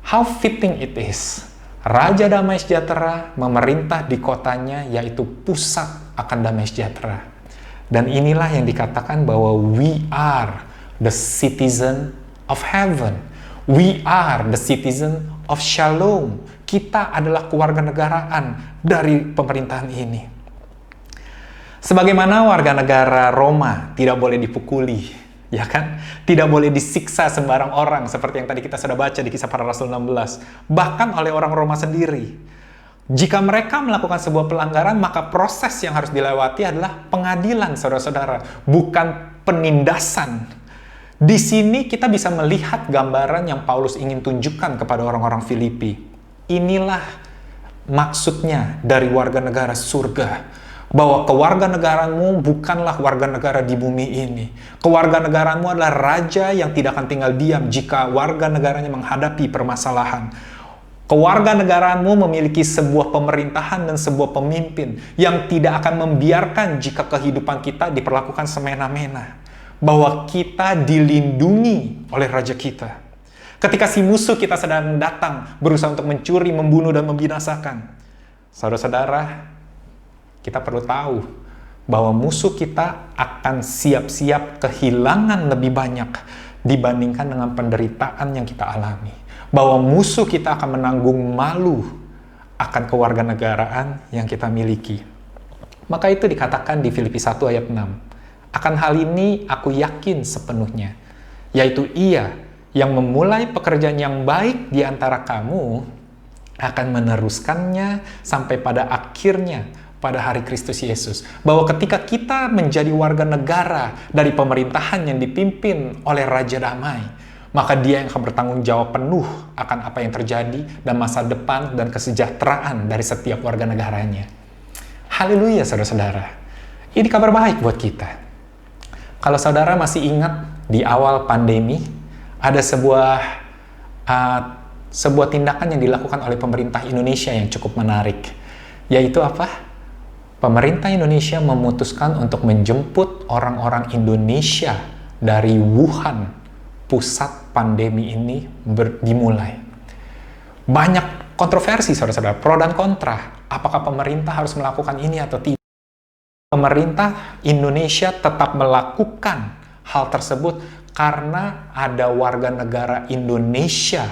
Speaker 6: How fitting it is. Raja damai sejahtera memerintah di kotanya, yaitu pusat akan damai sejahtera. Dan inilah yang dikatakan bahwa we are the citizen of heaven. We are the citizen of shalom. Kita adalah kewarganegaraan dari pemerintahan ini. Sebagaimana warga negara Roma tidak boleh dipukuli, ya kan? Tidak boleh disiksa sembarang orang, seperti yang tadi kita sudah baca di Kisah Para Rasul 16. Bahkan oleh orang Roma sendiri. Jika mereka melakukan sebuah pelanggaran, maka proses yang harus dilewati adalah pengadilan, saudara-saudara, bukan penindasan. Di sini kita bisa melihat gambaran yang Paulus ingin tunjukkan kepada orang-orang Filipi. Inilah maksudnya dari warga negara surga. Bahwa kewarganegaraanmu bukanlah warga negara di bumi ini. Kewarganegaraanmu adalah raja yang tidak akan tinggal diam jika warga negaranya menghadapi permasalahan. Kewarganegaraanmu memiliki sebuah pemerintahan dan sebuah pemimpin yang tidak akan membiarkan jika kehidupan kita diperlakukan semena-mena. Bahwa kita dilindungi oleh raja kita. Ketika si musuh kita sedang datang, berusaha untuk mencuri, membunuh, dan membinasakan. Saudara-saudara, kita perlu tahu bahwa musuh kita akan siap-siap kehilangan lebih banyak dibandingkan dengan penderitaan yang kita alami. Bahwa musuh kita akan menanggung malu akan kewarganegaraan yang kita miliki. Maka itu dikatakan di Filipi 1 ayat 6. Akan hal ini aku yakin sepenuhnya, yaitu Ia yang memulai pekerjaan yang baik di antara kamu akan meneruskannya sampai pada akhirnya pada hari Kristus Yesus. Bahwa ketika kita menjadi warga negara dari pemerintahan yang dipimpin oleh Raja Damai, maka dia yang akan bertanggung jawab penuh akan apa yang terjadi dan masa depan dan kesejahteraan dari setiap warga negaranya. Haleluya, saudara-saudara. Ini kabar baik buat kita. Kalau saudara masih ingat di awal pandemi, ada sebuah tindakan yang dilakukan oleh pemerintah Indonesia yang cukup menarik. Yaitu apa? Pemerintah Indonesia memutuskan untuk menjemput orang-orang Indonesia dari Wuhan, pusat pandemi ini dimulai. Banyak kontroversi, saudara-saudara, pro dan kontra. Apakah pemerintah harus melakukan ini atau tidak? Pemerintah Indonesia tetap melakukan hal tersebut karena ada warga negara Indonesia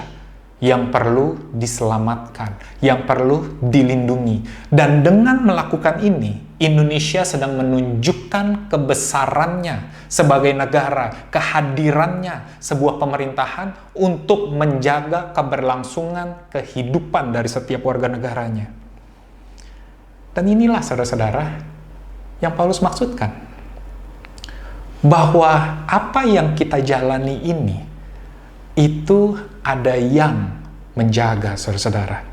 Speaker 6: yang perlu diselamatkan, yang perlu dilindungi. Dan dengan melakukan ini, Indonesia sedang menunjukkan kebesarannya sebagai negara, kehadirannya sebuah pemerintahan untuk menjaga keberlangsungan kehidupan dari setiap warga negaranya. Dan inilah saudara-saudara yang Paulus maksudkan. Bahwa apa yang kita jalani ini, itu ada yang menjaga saudara-saudara.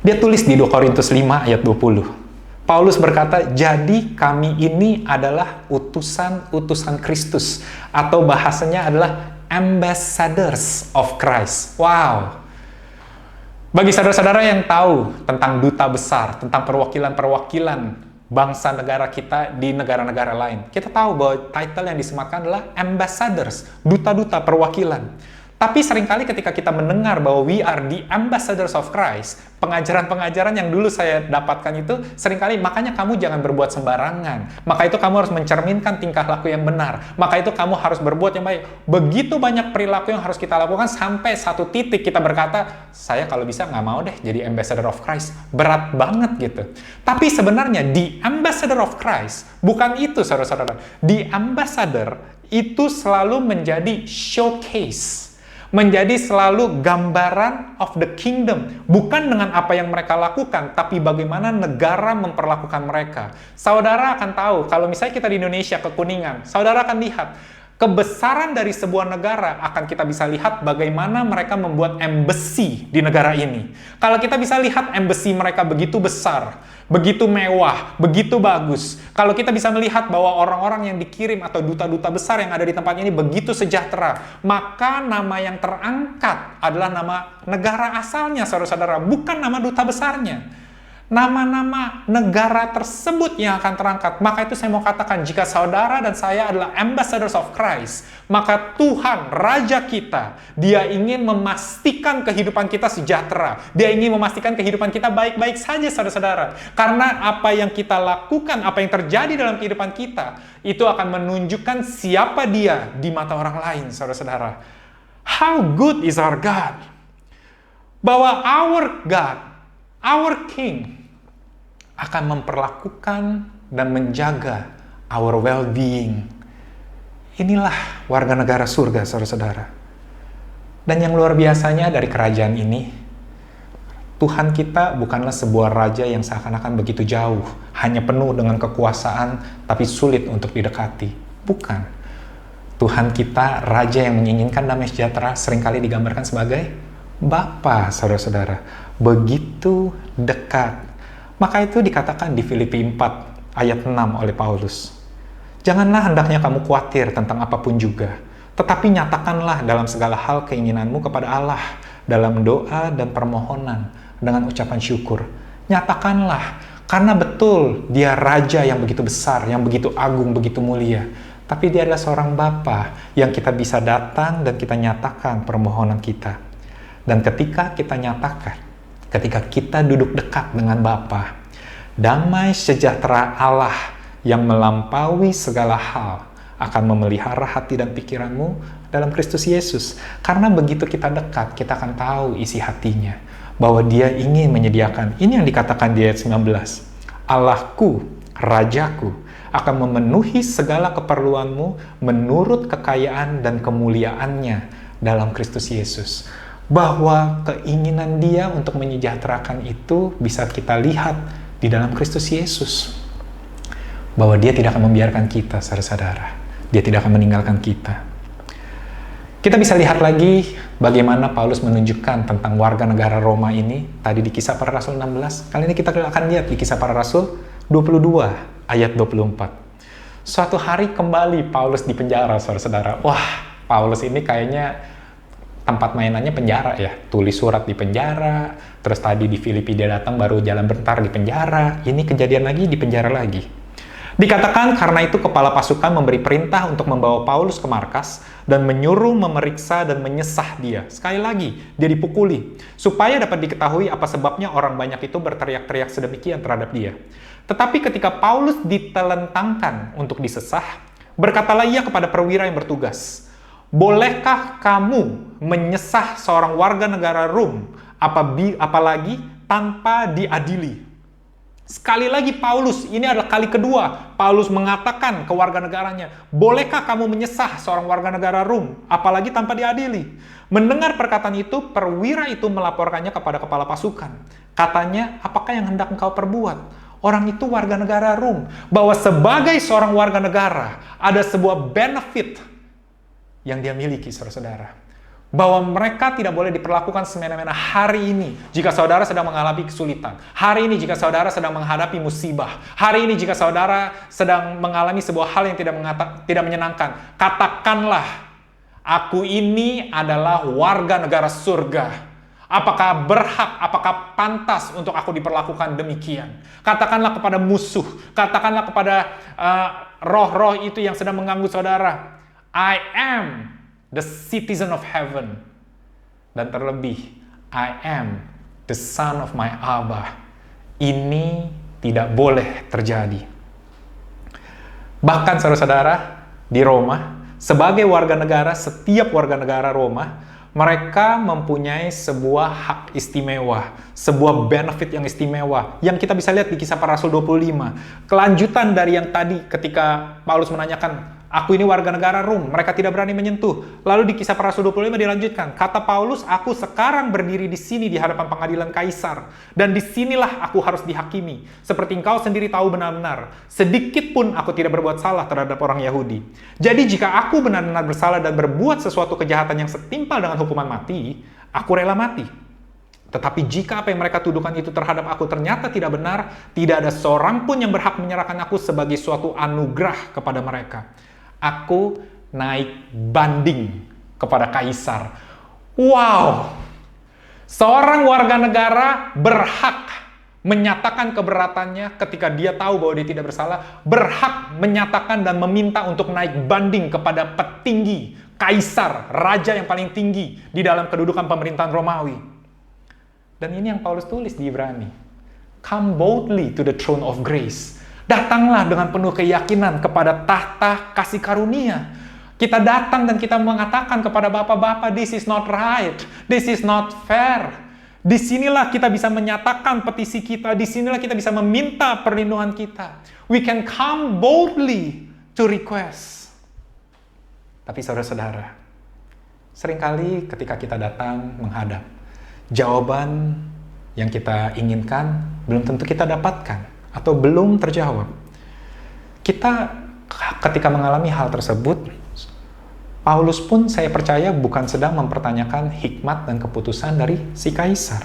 Speaker 6: Dia tulis di 2 Korintus 5 ayat 20. Paulus berkata, jadi kami ini adalah utusan-utusan Kristus. Atau bahasanya adalah ambassadors of Christ. Wow. Bagi saudara-saudara yang tahu tentang duta besar, tentang perwakilan-perwakilan bangsa negara kita di negara-negara lain, kita tahu bahwa title yang disematkan adalah ambassadors, duta-duta perwakilan. Tapi seringkali ketika kita mendengar bahwa we are the ambassadors of Christ, pengajaran-pengajaran yang dulu saya dapatkan itu seringkali, makanya kamu jangan berbuat sembarangan. Maka itu kamu harus mencerminkan tingkah laku yang benar. Maka itu kamu harus berbuat yang baik. Begitu banyak perilaku yang harus kita lakukan sampai satu titik kita berkata, saya kalau bisa nggak mau deh jadi ambassador of Christ. Berat banget gitu. Tapi sebenarnya the ambassador of Christ bukan itu saudara-saudara. The ambassador itu selalu menjadi showcase. Menjadi selalu gambaran of the kingdom. Bukan dengan apa yang mereka lakukan, tapi bagaimana negara memperlakukan mereka. Saudara akan tahu, kalau misalnya kita di Indonesia ke Kuningan, saudara akan lihat, kebesaran dari sebuah negara akan kita bisa lihat bagaimana mereka membuat embassy di negara ini. Kalau kita bisa lihat embassy mereka begitu besar, begitu mewah, begitu bagus. Kalau kita bisa melihat bahwa orang-orang yang dikirim atau duta-duta besar yang ada di tempat ini begitu sejahtera, maka nama yang terangkat adalah nama negara asalnya, saudara-saudara, bukan nama duta besarnya. Nama-nama negara tersebut yang akan terangkat. Maka itu saya mau katakan, jika saudara dan saya adalah ambassadors of Christ, maka Tuhan, Raja kita, Dia ingin memastikan kehidupan kita sejahtera. Dia ingin memastikan kehidupan kita baik-baik saja, saudara-saudara. Karena apa yang kita lakukan, apa yang terjadi dalam kehidupan kita, itu akan menunjukkan siapa Dia di mata orang lain, saudara-saudara. How good is our God? Bahwa our God, our King, akan memperlakukan dan menjaga our well-being. Inilah warga negara surga, saudara-saudara. Dan yang luar biasanya dari kerajaan ini, Tuhan kita bukanlah sebuah raja yang seakan-akan begitu jauh, hanya penuh dengan kekuasaan, tapi sulit untuk didekati. Bukan. Tuhan kita, raja yang menginginkan damai sejahtera, seringkali digambarkan sebagai Bapa, saudara-saudara. Begitu dekat. Maka itu dikatakan di Filipi 4 ayat 6 oleh Paulus. Janganlah hendaknya kamu khawatir tentang apapun juga, tetapi nyatakanlah dalam segala hal keinginanmu kepada Allah dalam doa dan permohonan dengan ucapan syukur. Nyatakanlah, karena betul Dia Raja yang begitu besar, yang begitu agung, begitu mulia. Tapi Dia adalah seorang Bapa yang kita bisa datang dan kita nyatakan permohonan kita. Dan ketika kita nyatakan, ketika kita duduk dekat dengan Bapa, damai sejahtera Allah yang melampaui segala hal akan memelihara hati dan pikiranmu dalam Kristus Yesus. Karena begitu kita dekat, kita akan tahu isi hatinya. Bahwa Dia ingin menyediakan. Ini yang dikatakan di ayat 19. Allahku, Rajaku, akan memenuhi segala keperluanmu menurut kekayaan dan kemuliaannya dalam Kristus Yesus. Bahwa keinginan Dia untuk menyejahterakan itu bisa kita lihat di dalam Kristus Yesus. Bahwa Dia tidak akan membiarkan kita, saudara-saudara. Dia tidak akan meninggalkan kita. Kita bisa lihat lagi bagaimana Paulus menunjukkan tentang warga negara Roma ini tadi di Kisah Para Rasul 16. Kali ini kita akan lihat di Kisah Para Rasul 22 ayat 24. Suatu hari kembali Paulus di penjara, saudara-saudara. Wah, Paulus ini kayaknya tempat mainannya penjara ya. Tulis surat di penjara, terus tadi di Filipi dia datang baru jalan bentar di penjara. Ini kejadian lagi di penjara lagi. Dikatakan karena itu kepala pasukan memberi perintah untuk membawa Paulus ke markas dan menyuruh memeriksa dan menyesah dia. Sekali lagi, dia dipukuli. Supaya dapat diketahui apa sebabnya orang banyak itu berteriak-teriak sedemikian terhadap dia. Tetapi ketika Paulus ditelentangkan untuk disesah, Berkatalah ia kepada perwira yang bertugas, "Bolehkah kamu menyesah seorang warga negara Rom, apalagi tanpa diadili?" Sekali lagi Paulus, ini adalah kali kedua Paulus mengatakan ke warga negaranya, "Bolehkah kamu menyesah seorang warga negara Rom, apalagi tanpa diadili?" Mendengar perkataan itu, perwira itu melaporkannya kepada kepala pasukan. Katanya, "Apakah yang hendak engkau perbuat?" Orang itu warga negara Rom. Bahwa sebagai seorang warga negara, ada sebuah benefit yang dia miliki, saudara-saudara. Bahwa mereka tidak boleh diperlakukan semena-mena hari ini jika saudara sedang mengalami kesulitan. Hari ini jika saudara sedang menghadapi musibah. Hari ini jika saudara sedang mengalami sebuah hal yang tidak menyenangkan. Katakanlah, "Aku ini adalah warga negara surga. Apakah berhak, apakah pantas untuk aku diperlakukan demikian?" Katakanlah kepada musuh, katakanlah kepada roh-roh itu yang sedang mengganggu saudara, "I am the citizen of heaven." Dan terlebih, "I am the son of my Abba." Ini tidak boleh terjadi. Bahkan saudara-saudara, di Roma, sebagai warga negara, setiap warga negara Roma, mereka mempunyai sebuah hak istimewa, sebuah benefit yang istimewa, yang kita bisa lihat di Kisah Para Rasul 25. Kelanjutan dari yang tadi ketika Paulus menanyakan, "Aku ini warga negara Rom, mereka tidak berani menyentuh." Lalu di Kisah Para Rasul 25 dilanjutkan, kata Paulus, "Aku sekarang berdiri di sini di hadapan pengadilan Kaisar, dan disinilah aku harus dihakimi. Seperti engkau sendiri tahu benar-benar, sedikit pun aku tidak berbuat salah terhadap orang Yahudi. Jadi jika aku benar-benar bersalah dan berbuat sesuatu kejahatan yang setimpal dengan hukuman mati, aku rela mati. Tetapi jika apa yang mereka tuduhkan itu terhadap aku ternyata tidak benar, tidak ada seorang pun yang berhak menyerahkan aku sebagai suatu anugerah kepada mereka. Aku naik banding kepada Kaisar." Wow! Seorang warga negara berhak menyatakan keberatannya ketika dia tahu bahwa dia tidak bersalah, berhak menyatakan dan meminta untuk naik banding kepada petinggi, Kaisar, raja yang paling tinggi di dalam kedudukan pemerintahan Romawi. Dan ini yang Paulus tulis di Ibrani. "Come boldly to the throne of grace." Datanglah dengan penuh keyakinan kepada tahta kasih karunia. Kita datang dan kita mengatakan kepada Bapak-Bapak, "This is not right. This is not fair." Disinilah kita bisa menyatakan petisi kita. Disinilah kita bisa meminta perlindungan kita. We can come boldly to request. Tapi saudara-saudara, seringkali ketika kita datang menghadap, jawaban yang kita inginkan belum tentu kita dapatkan atau belum terjawab. Kita ketika mengalami hal tersebut, Paulus pun saya percaya bukan sedang mempertanyakan hikmat dan keputusan dari si Kaisar.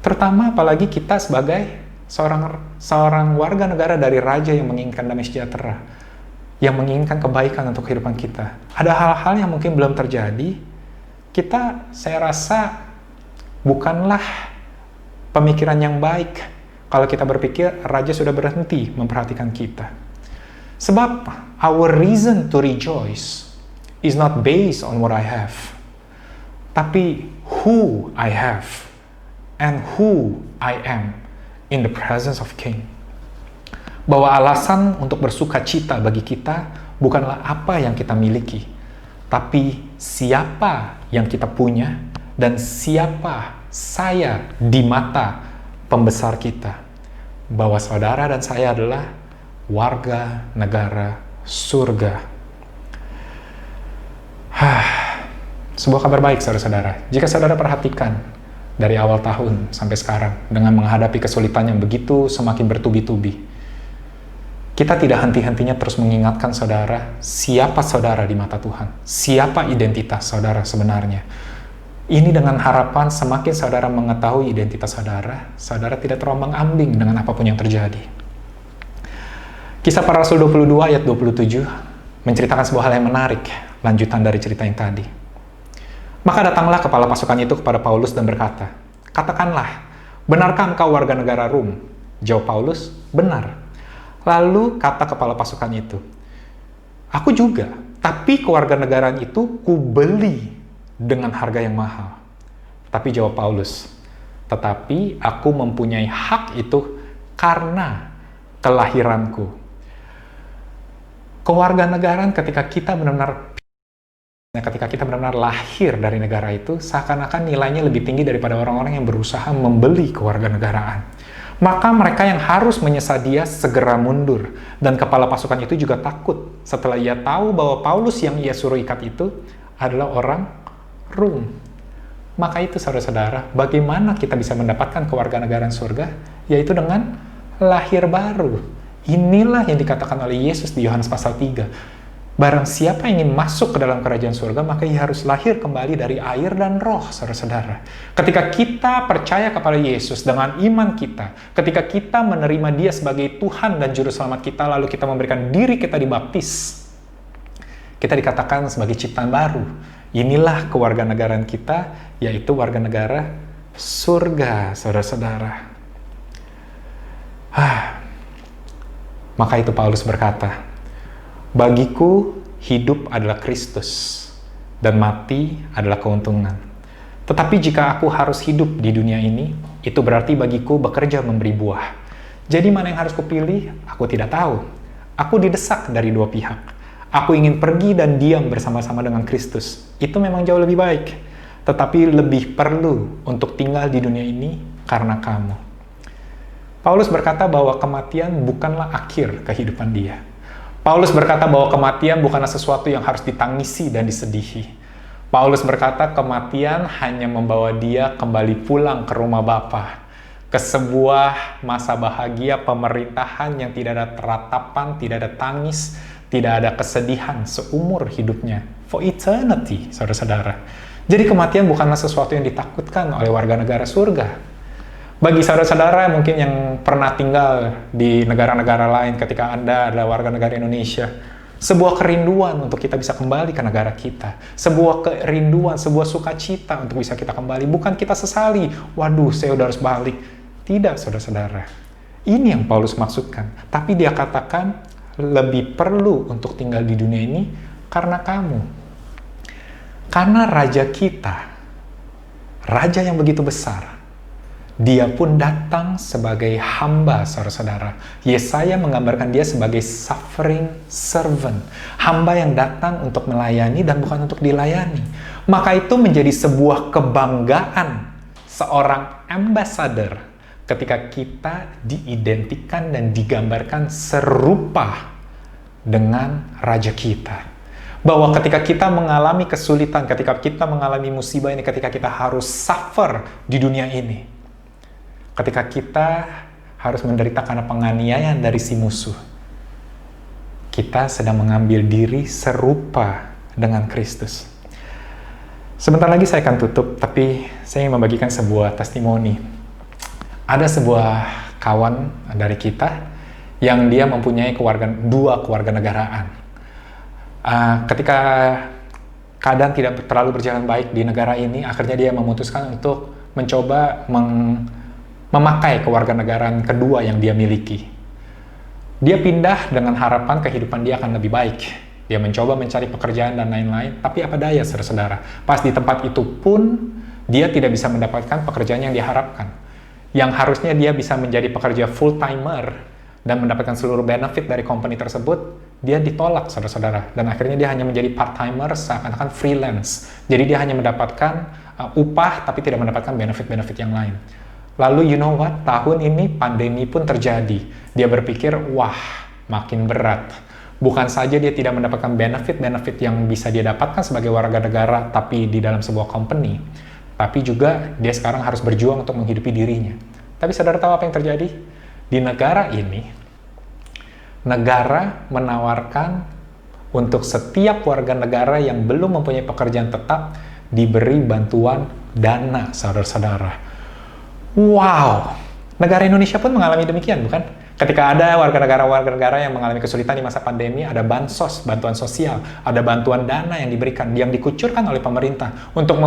Speaker 6: Terutama apalagi kita sebagai seorang warga negara dari raja yang menginginkan damai sejahtera, yang menginginkan kebaikan untuk kehidupan kita. Ada hal-hal yang mungkin belum terjadi, kita saya rasa bukanlah pemikiran yang baik kalau kita berpikir raja sudah berhenti memperhatikan kita. Sebab our reason to rejoice is not based on what I have, tapi who I have and who I am in the presence of King. Bahwa alasan untuk bersuka cita bagi kita bukanlah apa yang kita miliki, tapi siapa yang kita punya dan siapa saya di mata pembesar kita. Bahwa saudara dan saya adalah warga negara surga. Sebuah kabar baik saudara-saudara. Jika saudara perhatikan dari awal tahun sampai sekarang dengan menghadapi kesulitan yang begitu semakin bertubi-tubi, kita tidak henti-hentinya terus mengingatkan saudara siapa saudara di mata Tuhan, siapa identitas saudara sebenarnya. Ini dengan harapan semakin saudara mengetahui identitas saudara, saudara tidak terombang-ambing dengan apapun yang terjadi. Kisah Para Rasul 22 ayat 27 menceritakan sebuah hal yang menarik, lanjutan dari cerita yang tadi. Maka datanglah kepala pasukan itu kepada Paulus dan berkata, "Katakanlah, benarkah engkau warga negara Rom?" Jawab Paulus, "Benar." Lalu kata kepala pasukan itu, "Aku juga, tapi kewarganegaraan itu kubeli dengan harga yang mahal." Tapi jawab Paulus, "Tetapi aku mempunyai hak itu karena kelahiranku." Kewarganegaraan ketika kita benar-benar lahir dari negara itu, seakan-akan nilainya lebih tinggi daripada orang-orang yang berusaha membeli kewarganegaraan. Maka mereka yang harus menyesat dia segera mundur. Dan kepala pasukan itu juga takut setelah ia tahu bahwa Paulus yang ia suruh ikat itu adalah orang Rom. Maka itu saudara-saudara, bagaimana kita bisa mendapatkan kewarganegaraan surga? Yaitu dengan lahir baru. Inilah yang dikatakan oleh Yesus di Yohanes pasal 3. Barang siapa yang ingin masuk ke dalam kerajaan surga, maka ia harus lahir kembali dari air dan roh, saudara-saudara. Ketika kita percaya kepada Yesus dengan iman kita, ketika kita menerima dia sebagai Tuhan dan Juru Selamat kita, lalu kita memberikan diri kita dibaptis, kita dikatakan sebagai ciptaan baru. Inilah kewarganegaraan kita, yaitu warga negara surga, saudara-saudara. Maka itu Paulus berkata, bagiku hidup adalah Kristus dan mati adalah keuntungan. Tetapi jika aku harus hidup di dunia ini, itu berarti bagiku bekerja memberi buah. Jadi mana yang harus kupilih? Aku tidak tahu. Aku didesak dari dua pihak. Aku ingin pergi dan diam bersama-sama dengan Kristus. Itu memang jauh lebih baik. Tetapi lebih perlu untuk tinggal di dunia ini karena kamu. Paulus berkata bahwa kematian bukanlah akhir kehidupan dia. Paulus berkata bahwa kematian bukanlah sesuatu yang harus ditangisi dan disedihi. Paulus berkata kematian hanya membawa dia kembali pulang ke rumah Bapa, ke sebuah masa bahagia pemerintahan yang tidak ada teratapan, tidak ada tangis, tidak ada kesedihan seumur hidupnya. For eternity, saudara-saudara. Jadi kematian bukanlah sesuatu yang ditakutkan oleh warga negara surga. Bagi saudara-saudara mungkin yang pernah tinggal di negara-negara lain ketika Anda adalah warga negara Indonesia, sebuah kerinduan untuk kita bisa kembali ke negara kita. Sebuah kerinduan, sebuah sukacita untuk bisa kita kembali. Bukan kita sesali, waduh saya udah harus balik. Tidak, saudara-saudara. Ini yang Paulus maksudkan. Tapi dia katakan lebih perlu untuk tinggal di dunia ini karena kamu. Karena raja kita, raja yang begitu besar, dia pun datang sebagai hamba, saudara-saudara. Yesaya menggambarkan dia sebagai suffering servant. Hamba yang datang untuk melayani dan bukan untuk dilayani. Maka itu menjadi sebuah kebanggaan seorang ambassador ketika kita diidentikan dan digambarkan serupa dengan raja kita. Bahwa ketika kita mengalami kesulitan, ketika kita mengalami musibah ini, ketika kita harus suffer di dunia ini, ketika kita harus menderita karena penganiayaan dari si musuh, kita sedang mengambil diri serupa dengan Kristus. Sebentar lagi saya akan tutup, tapi saya ingin membagikan sebuah testimoni. Ada sebuah kawan dari kita yang dia mempunyai dua kewarganegaraan. Ketika keadaan tidak terlalu berjalan baik di negara ini, akhirnya dia memutuskan untuk mencoba memakai kewarganegaraan kedua yang dia miliki. Dia pindah dengan harapan kehidupan dia akan lebih baik. Dia mencoba mencari pekerjaan dan lain-lain, tapi apa daya, saudara-saudara. Pas di tempat itu pun, dia tidak bisa mendapatkan pekerjaan yang diharapkan. Yang harusnya dia bisa menjadi pekerja full-timer dan mendapatkan seluruh benefit dari company tersebut, dia ditolak, saudara-saudara. Dan akhirnya dia hanya menjadi part-timer, seakan-akan freelance. Jadi dia hanya mendapatkan upah, tapi tidak mendapatkan benefit-benefit yang lain. Lalu you know what? Tahun ini pandemi pun terjadi. Dia berpikir, wah makin berat. Bukan saja dia tidak mendapatkan benefit-benefit yang bisa dia dapatkan sebagai warga negara tapi di dalam sebuah company. Tapi juga dia sekarang harus berjuang untuk menghidupi dirinya. Tapi saudara tahu apa yang terjadi? Di negara ini, negara menawarkan untuk setiap warga negara yang belum mempunyai pekerjaan tetap diberi bantuan dana, saudara-saudara. Wow, negara Indonesia pun mengalami demikian, bukan? Ketika ada warga negara yang mengalami kesulitan di masa pandemi, ada bansos, bantuan sosial, ada bantuan dana yang diberikan, yang dikucurkan oleh pemerintah untuk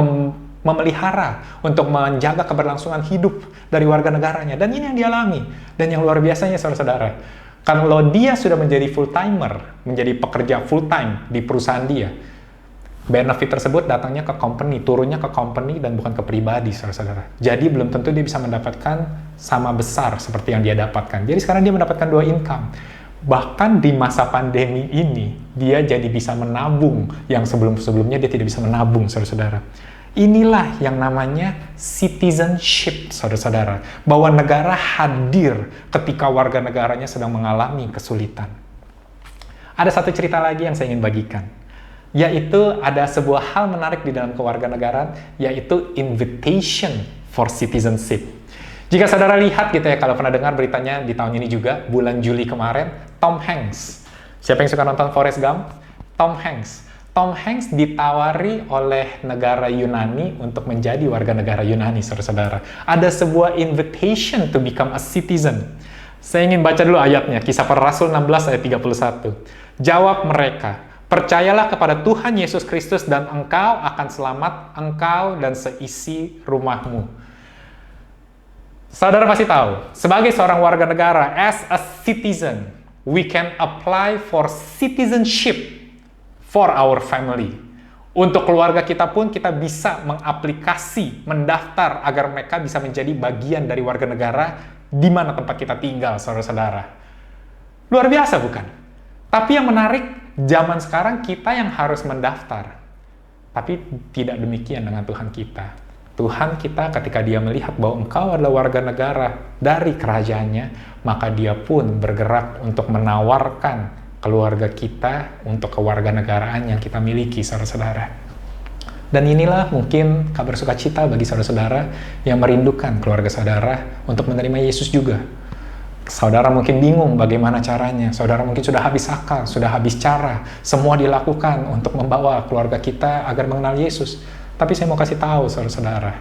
Speaker 6: memelihara, untuk menjaga keberlangsungan hidup dari warga negaranya. Dan ini yang dialami. Dan yang luar biasanya, saudara-saudara, kalau dia sudah menjadi full-timer, menjadi pekerja full-time di perusahaan dia, benefit tersebut datangnya ke company, turunnya ke company dan bukan ke pribadi, saudara-saudara. Jadi belum tentu dia bisa mendapatkan sama besar seperti yang dia dapatkan. Jadi sekarang dia mendapatkan dua income. Bahkan di masa pandemi ini, dia jadi bisa menabung yang sebelum-sebelumnya dia tidak bisa menabung, saudara-saudara. Inilah yang namanya citizenship, saudara-saudara. Bahwa negara hadir ketika warga negaranya sedang mengalami kesulitan. Ada satu cerita lagi yang saya ingin bagikan. Yaitu ada sebuah hal menarik di dalam kewarganegaraan, yaitu invitation for citizenship. Jika saudara lihat gitu ya, kalau pernah dengar beritanya di tahun ini juga, bulan Juli kemarin, Tom Hanks. Siapa yang suka nonton Forrest Gump? Tom Hanks. Tom Hanks ditawari oleh negara Yunani untuk menjadi warga negara Yunani, saudara-saudara. Ada sebuah invitation to become a citizen. Saya ingin baca dulu ayatnya, Kisah Para Rasul 16 ayat 31. Jawab mereka, percayalah kepada Tuhan Yesus Kristus dan engkau akan selamat, engkau dan seisi rumahmu. Saudara pasti tahu, sebagai seorang warga negara, as a citizen, we can apply for citizenship for our family. Untuk keluarga kita pun kita bisa mengaplikasi, mendaftar agar mereka bisa menjadi bagian dari warga negara di mana tempat kita tinggal, saudara-saudara. Luar biasa bukan? Tapi yang menarik, zaman sekarang kita yang harus mendaftar. Tapi tidak demikian dengan Tuhan kita. Tuhan kita ketika dia melihat bahwa engkau adalah warga negara dari kerajaannya, maka dia pun bergerak untuk menawarkan keluarga kita untuk kewarganegaraan yang kita miliki, saudara-saudara. Dan inilah mungkin kabar sukacita bagi saudara-saudara yang merindukan keluarga saudara untuk menerima Yesus juga. Saudara mungkin bingung bagaimana caranya, saudara mungkin sudah habis akal, sudah habis cara, semua dilakukan untuk membawa keluarga kita agar mengenal Yesus. Tapi saya mau kasih tahu saudara-saudara,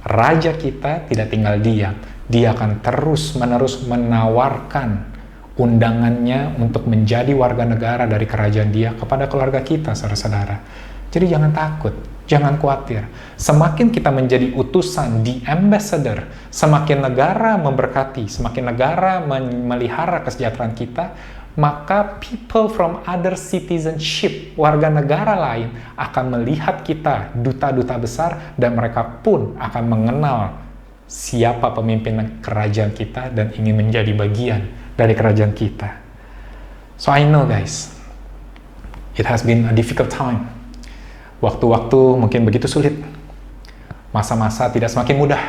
Speaker 6: Raja kita tidak tinggal diam. Dia akan terus-menerus menawarkan undangannya untuk menjadi warga negara dari kerajaan dia kepada keluarga kita, saudara-saudara. Jadi jangan takut, jangan khawatir. Semakin kita menjadi utusan, the ambassador, semakin negara memberkati, semakin negara memelihara kesejahteraan kita, maka people from other citizenship, warga negara lain, akan melihat kita duta-duta besar dan mereka pun akan mengenal siapa pemimpin kerajaan kita dan ingin menjadi bagian dari kerajaan kita. So I know guys, it has been a difficult time. Waktu-waktu mungkin begitu sulit. Masa-masa tidak semakin mudah.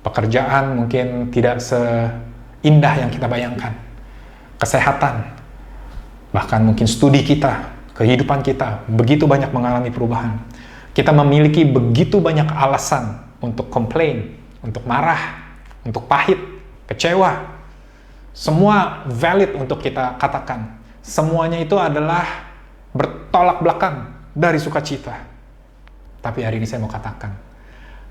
Speaker 6: Pekerjaan mungkin tidak seindah yang kita bayangkan. Kesehatan, bahkan mungkin studi kita, kehidupan kita, begitu banyak mengalami perubahan. Kita memiliki begitu banyak alasan untuk komplain, untuk marah, untuk pahit, kecewa. Semua valid untuk kita katakan. Semuanya itu adalah bertolak belakang dari sukacita. Tapi hari ini saya mau katakan,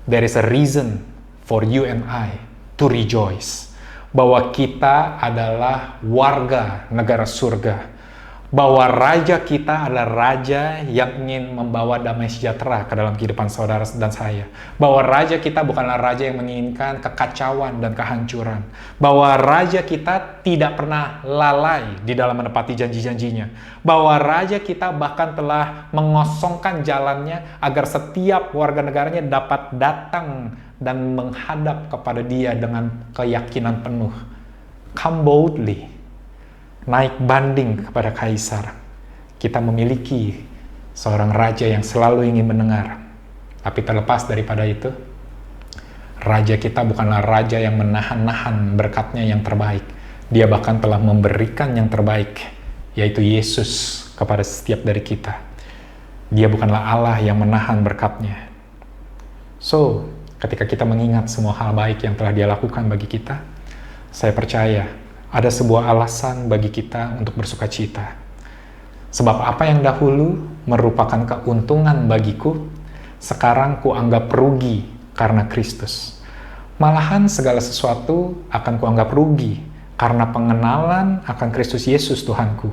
Speaker 6: there is a reason for you and I to rejoice. Bahwa kita adalah warga negara surga. Bahwa raja kita adalah raja yang ingin membawa damai sejahtera ke dalam kehidupan saudara dan saya. Bahwa raja kita bukanlah raja yang menginginkan kekacauan dan kehancuran. Bahwa raja kita tidak pernah lalai di dalam menepati janji-janjinya. Bahwa raja kita bahkan telah mengosongkan jalannya agar setiap warga negaranya dapat datang dan menghadap kepada dia dengan keyakinan penuh. Come boldly. Naik banding kepada kaisar. Kita memiliki seorang raja yang selalu ingin mendengar. Tapi terlepas daripada itu, raja kita bukanlah raja yang menahan-nahan berkatnya yang terbaik. Dia bahkan telah memberikan yang terbaik, yaitu Yesus kepada setiap dari kita. Dia bukanlah Allah yang menahan berkatnya. So, ketika kita mengingat semua hal baik yang telah dia lakukan bagi kita, saya percaya ada sebuah alasan bagi kita untuk bersukacita. Sebab apa yang dahulu merupakan keuntungan bagiku, sekarang kuanggap rugi karena Kristus. Malahan segala sesuatu akan kuanggap rugi karena pengenalan akan Kristus Yesus Tuhanku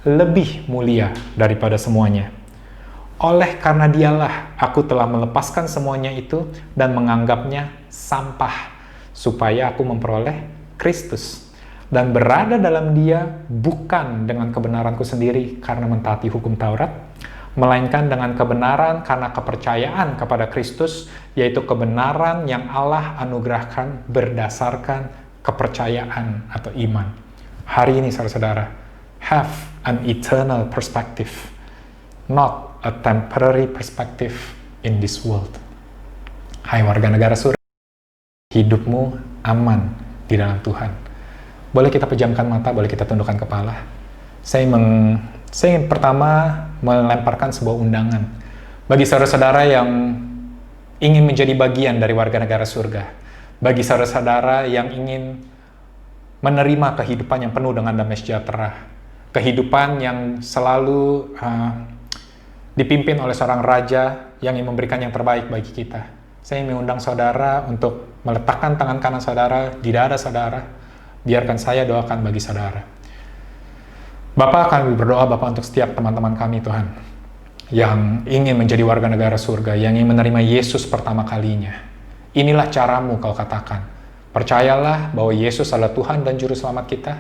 Speaker 6: lebih mulia daripada semuanya. Oleh karena dialah aku telah melepaskan semuanya itu dan menganggapnya sampah supaya aku memperoleh Kristus dan berada dalam dia bukan dengan kebenaranku sendiri karena mentaati hukum Taurat, melainkan dengan kebenaran karena kepercayaan kepada Kristus, yaitu kebenaran yang Allah anugerahkan berdasarkan kepercayaan atau iman. Hari ini saudara-saudara, have an eternal perspective, not a temporary perspective in this world. Hai warga negara surga, hidupmu aman di dalam Tuhan. Boleh kita pejamkan mata, boleh kita tundukkan kepala. Saya ingin pertama melemparkan sebuah undangan bagi saudara-saudara yang ingin menjadi bagian dari warga negara surga, bagi saudara-saudara yang ingin menerima kehidupan yang penuh dengan damai sejahtera, kehidupan yang selalu dipimpin oleh seorang raja yang ingin memberikan yang terbaik bagi kita. Saya ingin mengundang saudara untuk meletakkan tangan kanan saudara di dada saudara. Biarkan saya doakan bagi saudara. Bapak, kami berdoa Bapak untuk setiap teman-teman kami Tuhan, yang ingin menjadi warga negara surga, yang ingin menerima Yesus pertama kalinya. Inilah caramu kau katakan. Percayalah bahwa Yesus adalah Tuhan dan Juru Selamat kita,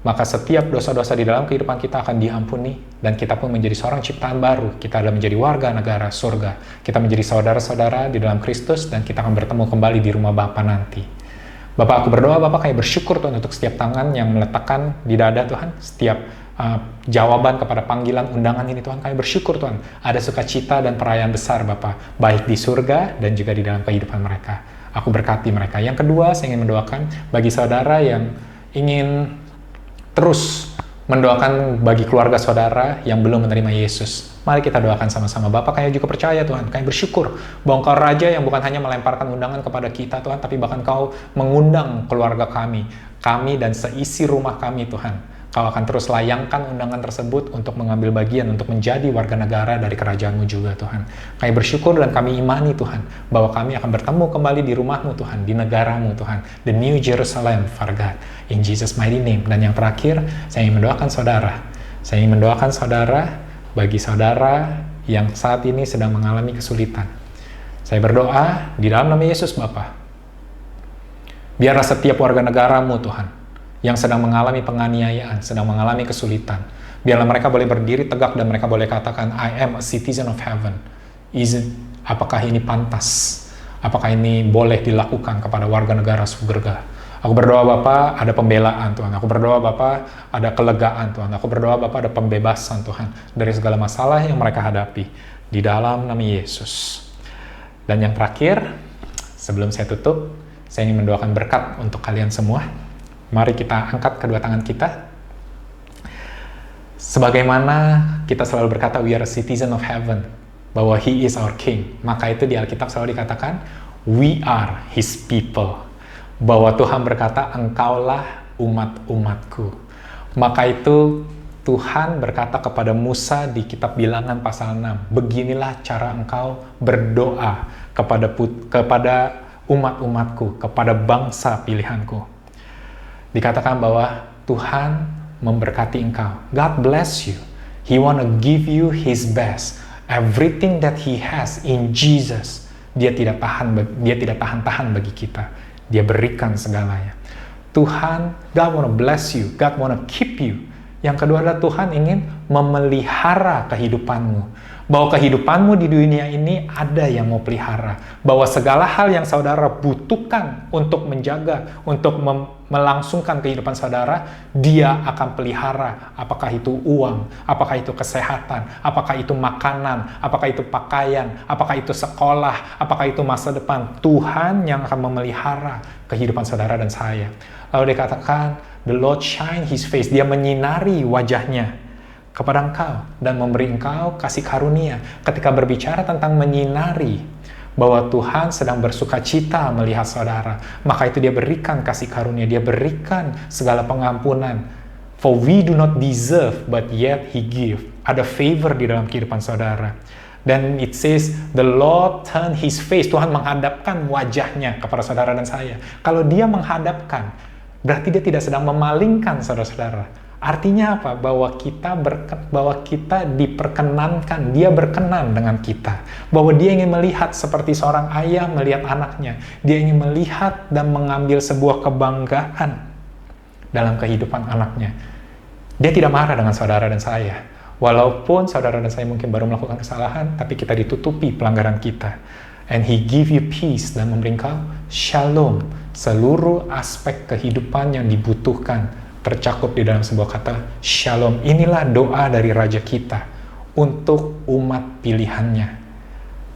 Speaker 6: maka setiap dosa-dosa di dalam kehidupan kita akan diampuni, dan kita pun menjadi seorang ciptaan baru. Kita adalah menjadi warga negara surga. Kita menjadi saudara-saudara di dalam Kristus, dan kita akan bertemu kembali di rumah Bapa nanti. Bapak, aku berdoa Bapak, kami bersyukur Tuhan untuk setiap tangan yang meletakkan di dada Tuhan, setiap jawaban kepada panggilan undangan ini Tuhan, kami bersyukur Tuhan, ada sukacita dan perayaan besar Bapak, baik di surga dan juga di dalam kehidupan mereka. Aku berkati mereka. Yang kedua, saya ingin mendoakan bagi saudara yang ingin terus mendoakan bagi keluarga saudara yang belum menerima Yesus. Mari kita doakan sama-sama. Bapak, kami juga percaya Tuhan, kami bersyukur bahwa Engkau Raja yang bukan hanya melemparkan undangan kepada kita Tuhan, tapi bahkan Kau mengundang keluarga kami dan seisi rumah kami Tuhan. Kau akan terus layangkan undangan tersebut untuk mengambil bagian, untuk menjadi warga negara dari kerajaan-Mu juga Tuhan. Kami bersyukur dan kami imani Tuhan, bahwa kami akan bertemu kembali di rumah-Mu Tuhan, di negara-Mu Tuhan, the New Jerusalem, Father God, in Jesus mighty name. Dan yang terakhir, saya ingin mendoakan saudara, bagi saudara yang saat ini sedang mengalami kesulitan. Saya berdoa di dalam nama Yesus Bapa, biarlah setiap warga negara-Mu Tuhan, yang sedang mengalami penganiayaan, sedang mengalami kesulitan, biarlah mereka boleh berdiri tegak dan mereka boleh katakan, I am a citizen of heaven. Apakah ini pantas? Apakah ini boleh dilakukan kepada warga negara surga? Aku berdoa Bapa ada pembelaan Tuhan. Aku berdoa Bapa ada kelegaan Tuhan. Aku berdoa Bapa ada pembebasan Tuhan dari segala masalah yang mereka hadapi di dalam nama Yesus. Dan yang terakhir, sebelum saya tutup, saya ingin mendoakan berkat untuk kalian semua. Mari kita angkat kedua tangan kita. Sebagaimana kita selalu berkata, we are a citizen of heaven, bahwa He is our King. Maka itu di Alkitab selalu dikatakan, we are His people. Bahwa Tuhan berkata, engkaulah umat-umatku. Maka itu Tuhan berkata kepada Musa di kitab Bilangan pasal 6, beginilah cara engkau berdoa kepada umat-umatku, kepada bangsa pilihanku. Dikatakan bahwa Tuhan memberkati engkau. God bless you. He wanna give you His best. Everything that He has in Jesus, Dia tidak tahan-tahan bagi kita. Dia berikan segalanya. Tuhan, God wanna bless you. God wanna keep you. Yang kedua adalah Tuhan ingin memelihara kehidupanmu. Bahwa kehidupanmu di dunia ini ada yang mau pelihara. Bahwa segala hal yang saudara butuhkan untuk menjaga, untuk melangsungkan kehidupan saudara, Dia akan pelihara. Apakah itu uang, apakah itu kesehatan, apakah itu makanan, apakah itu pakaian, apakah itu sekolah, apakah itu masa depan. Tuhan yang akan memelihara kehidupan saudara dan saya. Lalu dikatakan, the Lord shine His face. Dia menyinari wajahnya kepada engkau dan memberi engkau kasih karunia. Ketika berbicara tentang menyinari, bahwa Tuhan sedang bersuka cita melihat saudara, maka itu Dia berikan kasih karunia, Dia berikan segala pengampunan. For we do not deserve, but yet He give. Ada favor di dalam kehidupan saudara. Dan it says, the Lord turn His face. Tuhan menghadapkan wajahnya kepada saudara dan saya. Kalau Dia menghadapkan, berarti Dia tidak sedang memalingkan saudara-saudara. Artinya apa? Bahwa kita diperkenankan, Dia berkenan dengan kita. Bahwa Dia ingin melihat seperti seorang ayah melihat anaknya. Dia ingin melihat dan mengambil sebuah kebanggaan dalam kehidupan anaknya. Dia tidak marah dengan saudara dan saya. Walaupun saudara dan saya mungkin baru melakukan kesalahan, tapi kita ditutupi pelanggaran kita. And He give you peace dan memberi engkau shalom. Seluruh aspek kehidupan yang dibutuhkan tercakup di dalam sebuah kata shalom. Inilah doa dari Raja kita untuk umat pilihannya,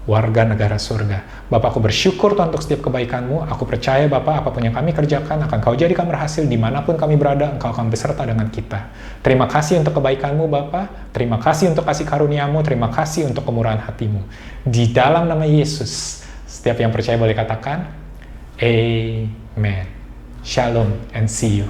Speaker 6: warga negara surga. Bapak, aku bersyukur Tuhan untuk setiap kebaikan-Mu. Aku percaya Bapak, apapun yang kami kerjakan akan Kau jadikan berhasil dimanapun kami berada. Engkau akan beserta dengan kita. Terima kasih untuk kebaikan-Mu Bapak. Terima kasih untuk kasih karunia-Mu. Terima kasih untuk kemurahan hati-Mu. Di dalam nama Yesus, setiap yang percaya boleh katakan Amen. Shalom and see you.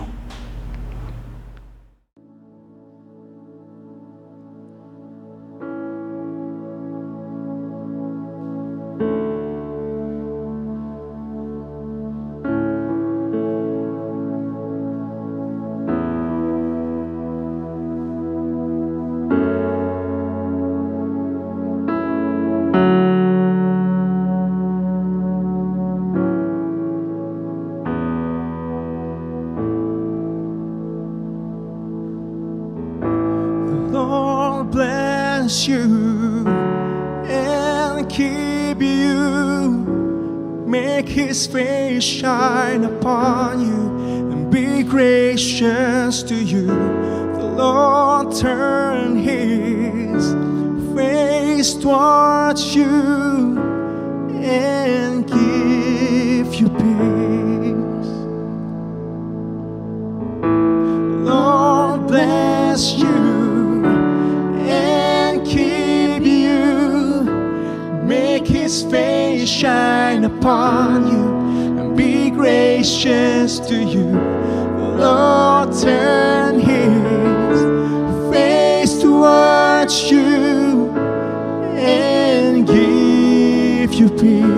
Speaker 4: Lord bless you and keep you. Make His face shine upon you and be gracious to you. The Lord turn His face towards you and give you peace. Lord bless you and keep you. Make His face shine upon you and be gracious to you. The Lord turn His face towards you and give you peace.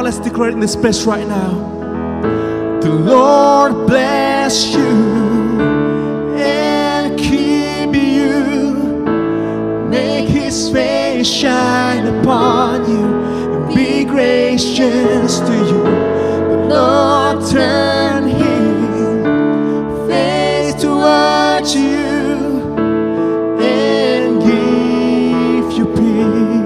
Speaker 4: Let's declare it in this place right now. The Lord bless you and keep you. Make His face shine upon you and be gracious to you. The Lord turn His face towards you and give you peace.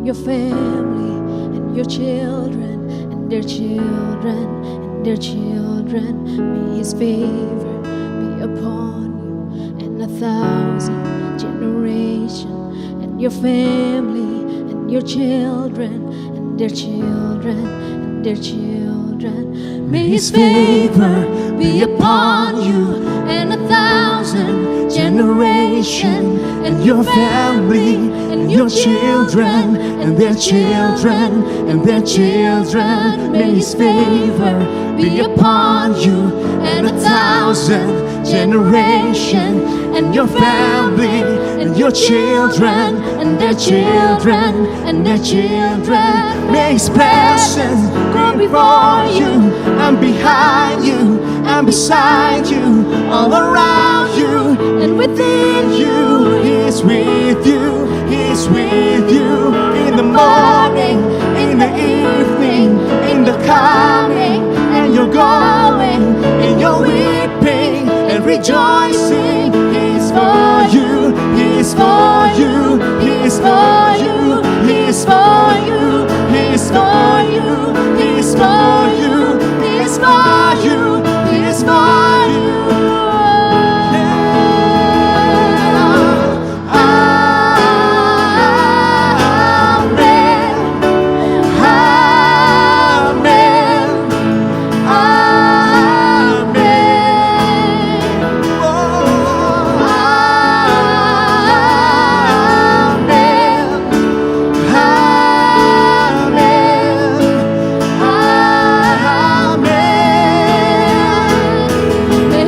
Speaker 4: Your family and your children and their children and their children. May His favor be upon you and 1,000 generations and your family and your children and their children and their children. May His favor be upon you and 1,000 generations and your family and your children and their children and their children. May His favor be upon you and 1,000 generations and your family and your children and their children and their children. May His presence go before you and behind you and beside you, all around you and within you. He's with you, He's with you in the morning, in the evening, in the coming and you're going, in your weeping and rejoicing. He's for you, He's for you, He's for you, He's for you, He's for you, He's for you, He's for you, He's for you.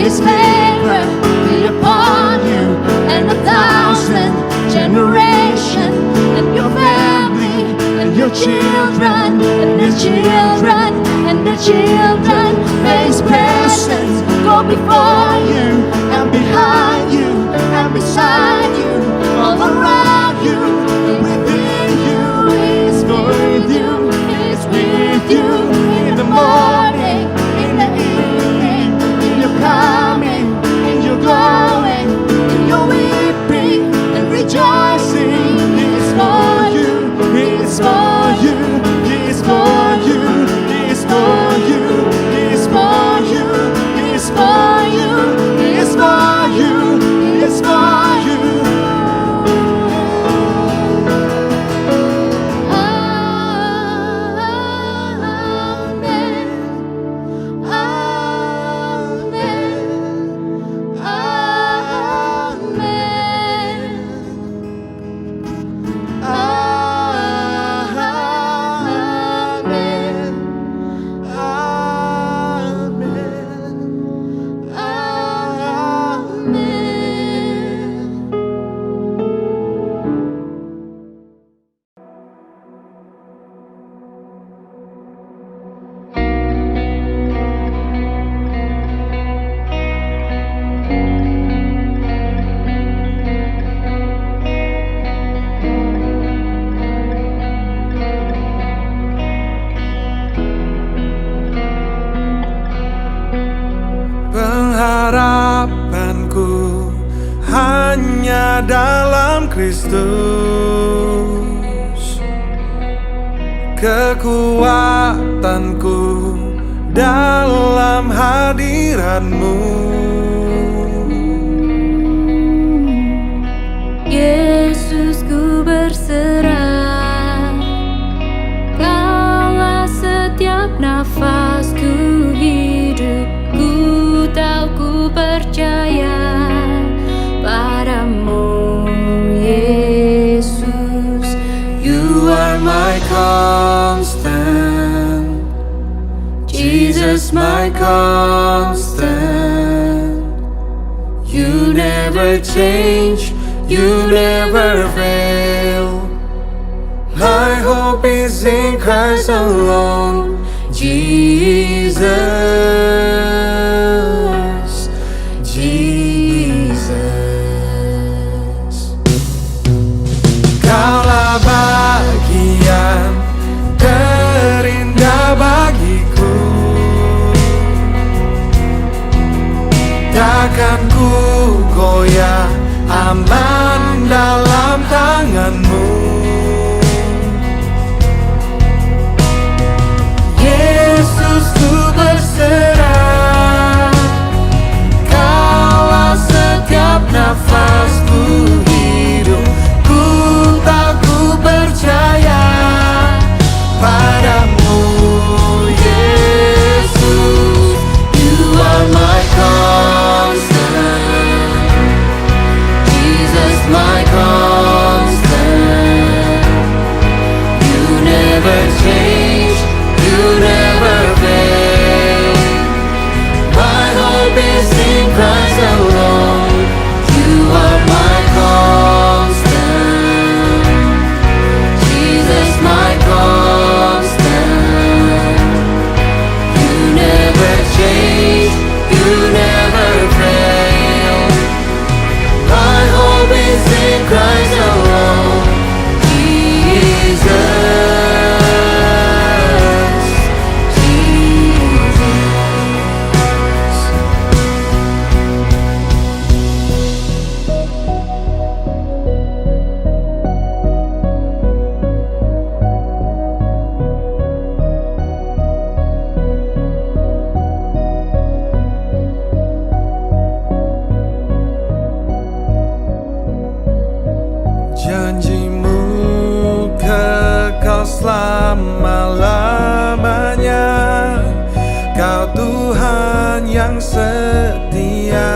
Speaker 1: His favor be upon you and 1,000 generations, and your family, and your children, and their children, and their children. May His presence go before you, and behind you, and beside you, all around you, within you. He's with you, He's with you in the morning, in the evening, in your coming, in your going, in your weeping and rejoicing. He's for you, He's for you, He's for you, He's for you, He's for you, He's for you, He's for you, He's for you.
Speaker 2: Pengharapanku hanya dalam Kristus, kekuatanku dalam hadirat-Mu.
Speaker 1: Yesus, ku berserah, Kaulah setiap nafasku hidup. Ku tahu, ku percaya padamu, Yesus.
Speaker 2: You are my constant, Jesus my constant. You never change, you never fail. My hope is in Christ alone, Jesus, Jesus. Kaulah bagian terindah bagiku, takkan ku goyah, aman dalam tangan-Mu. Yesus, ku berserah, Kaulah setiap nafasku hidup. Ku tahu, ku percaya padamu, Yesus. You are my constant, Jesus Tuhan yang setia.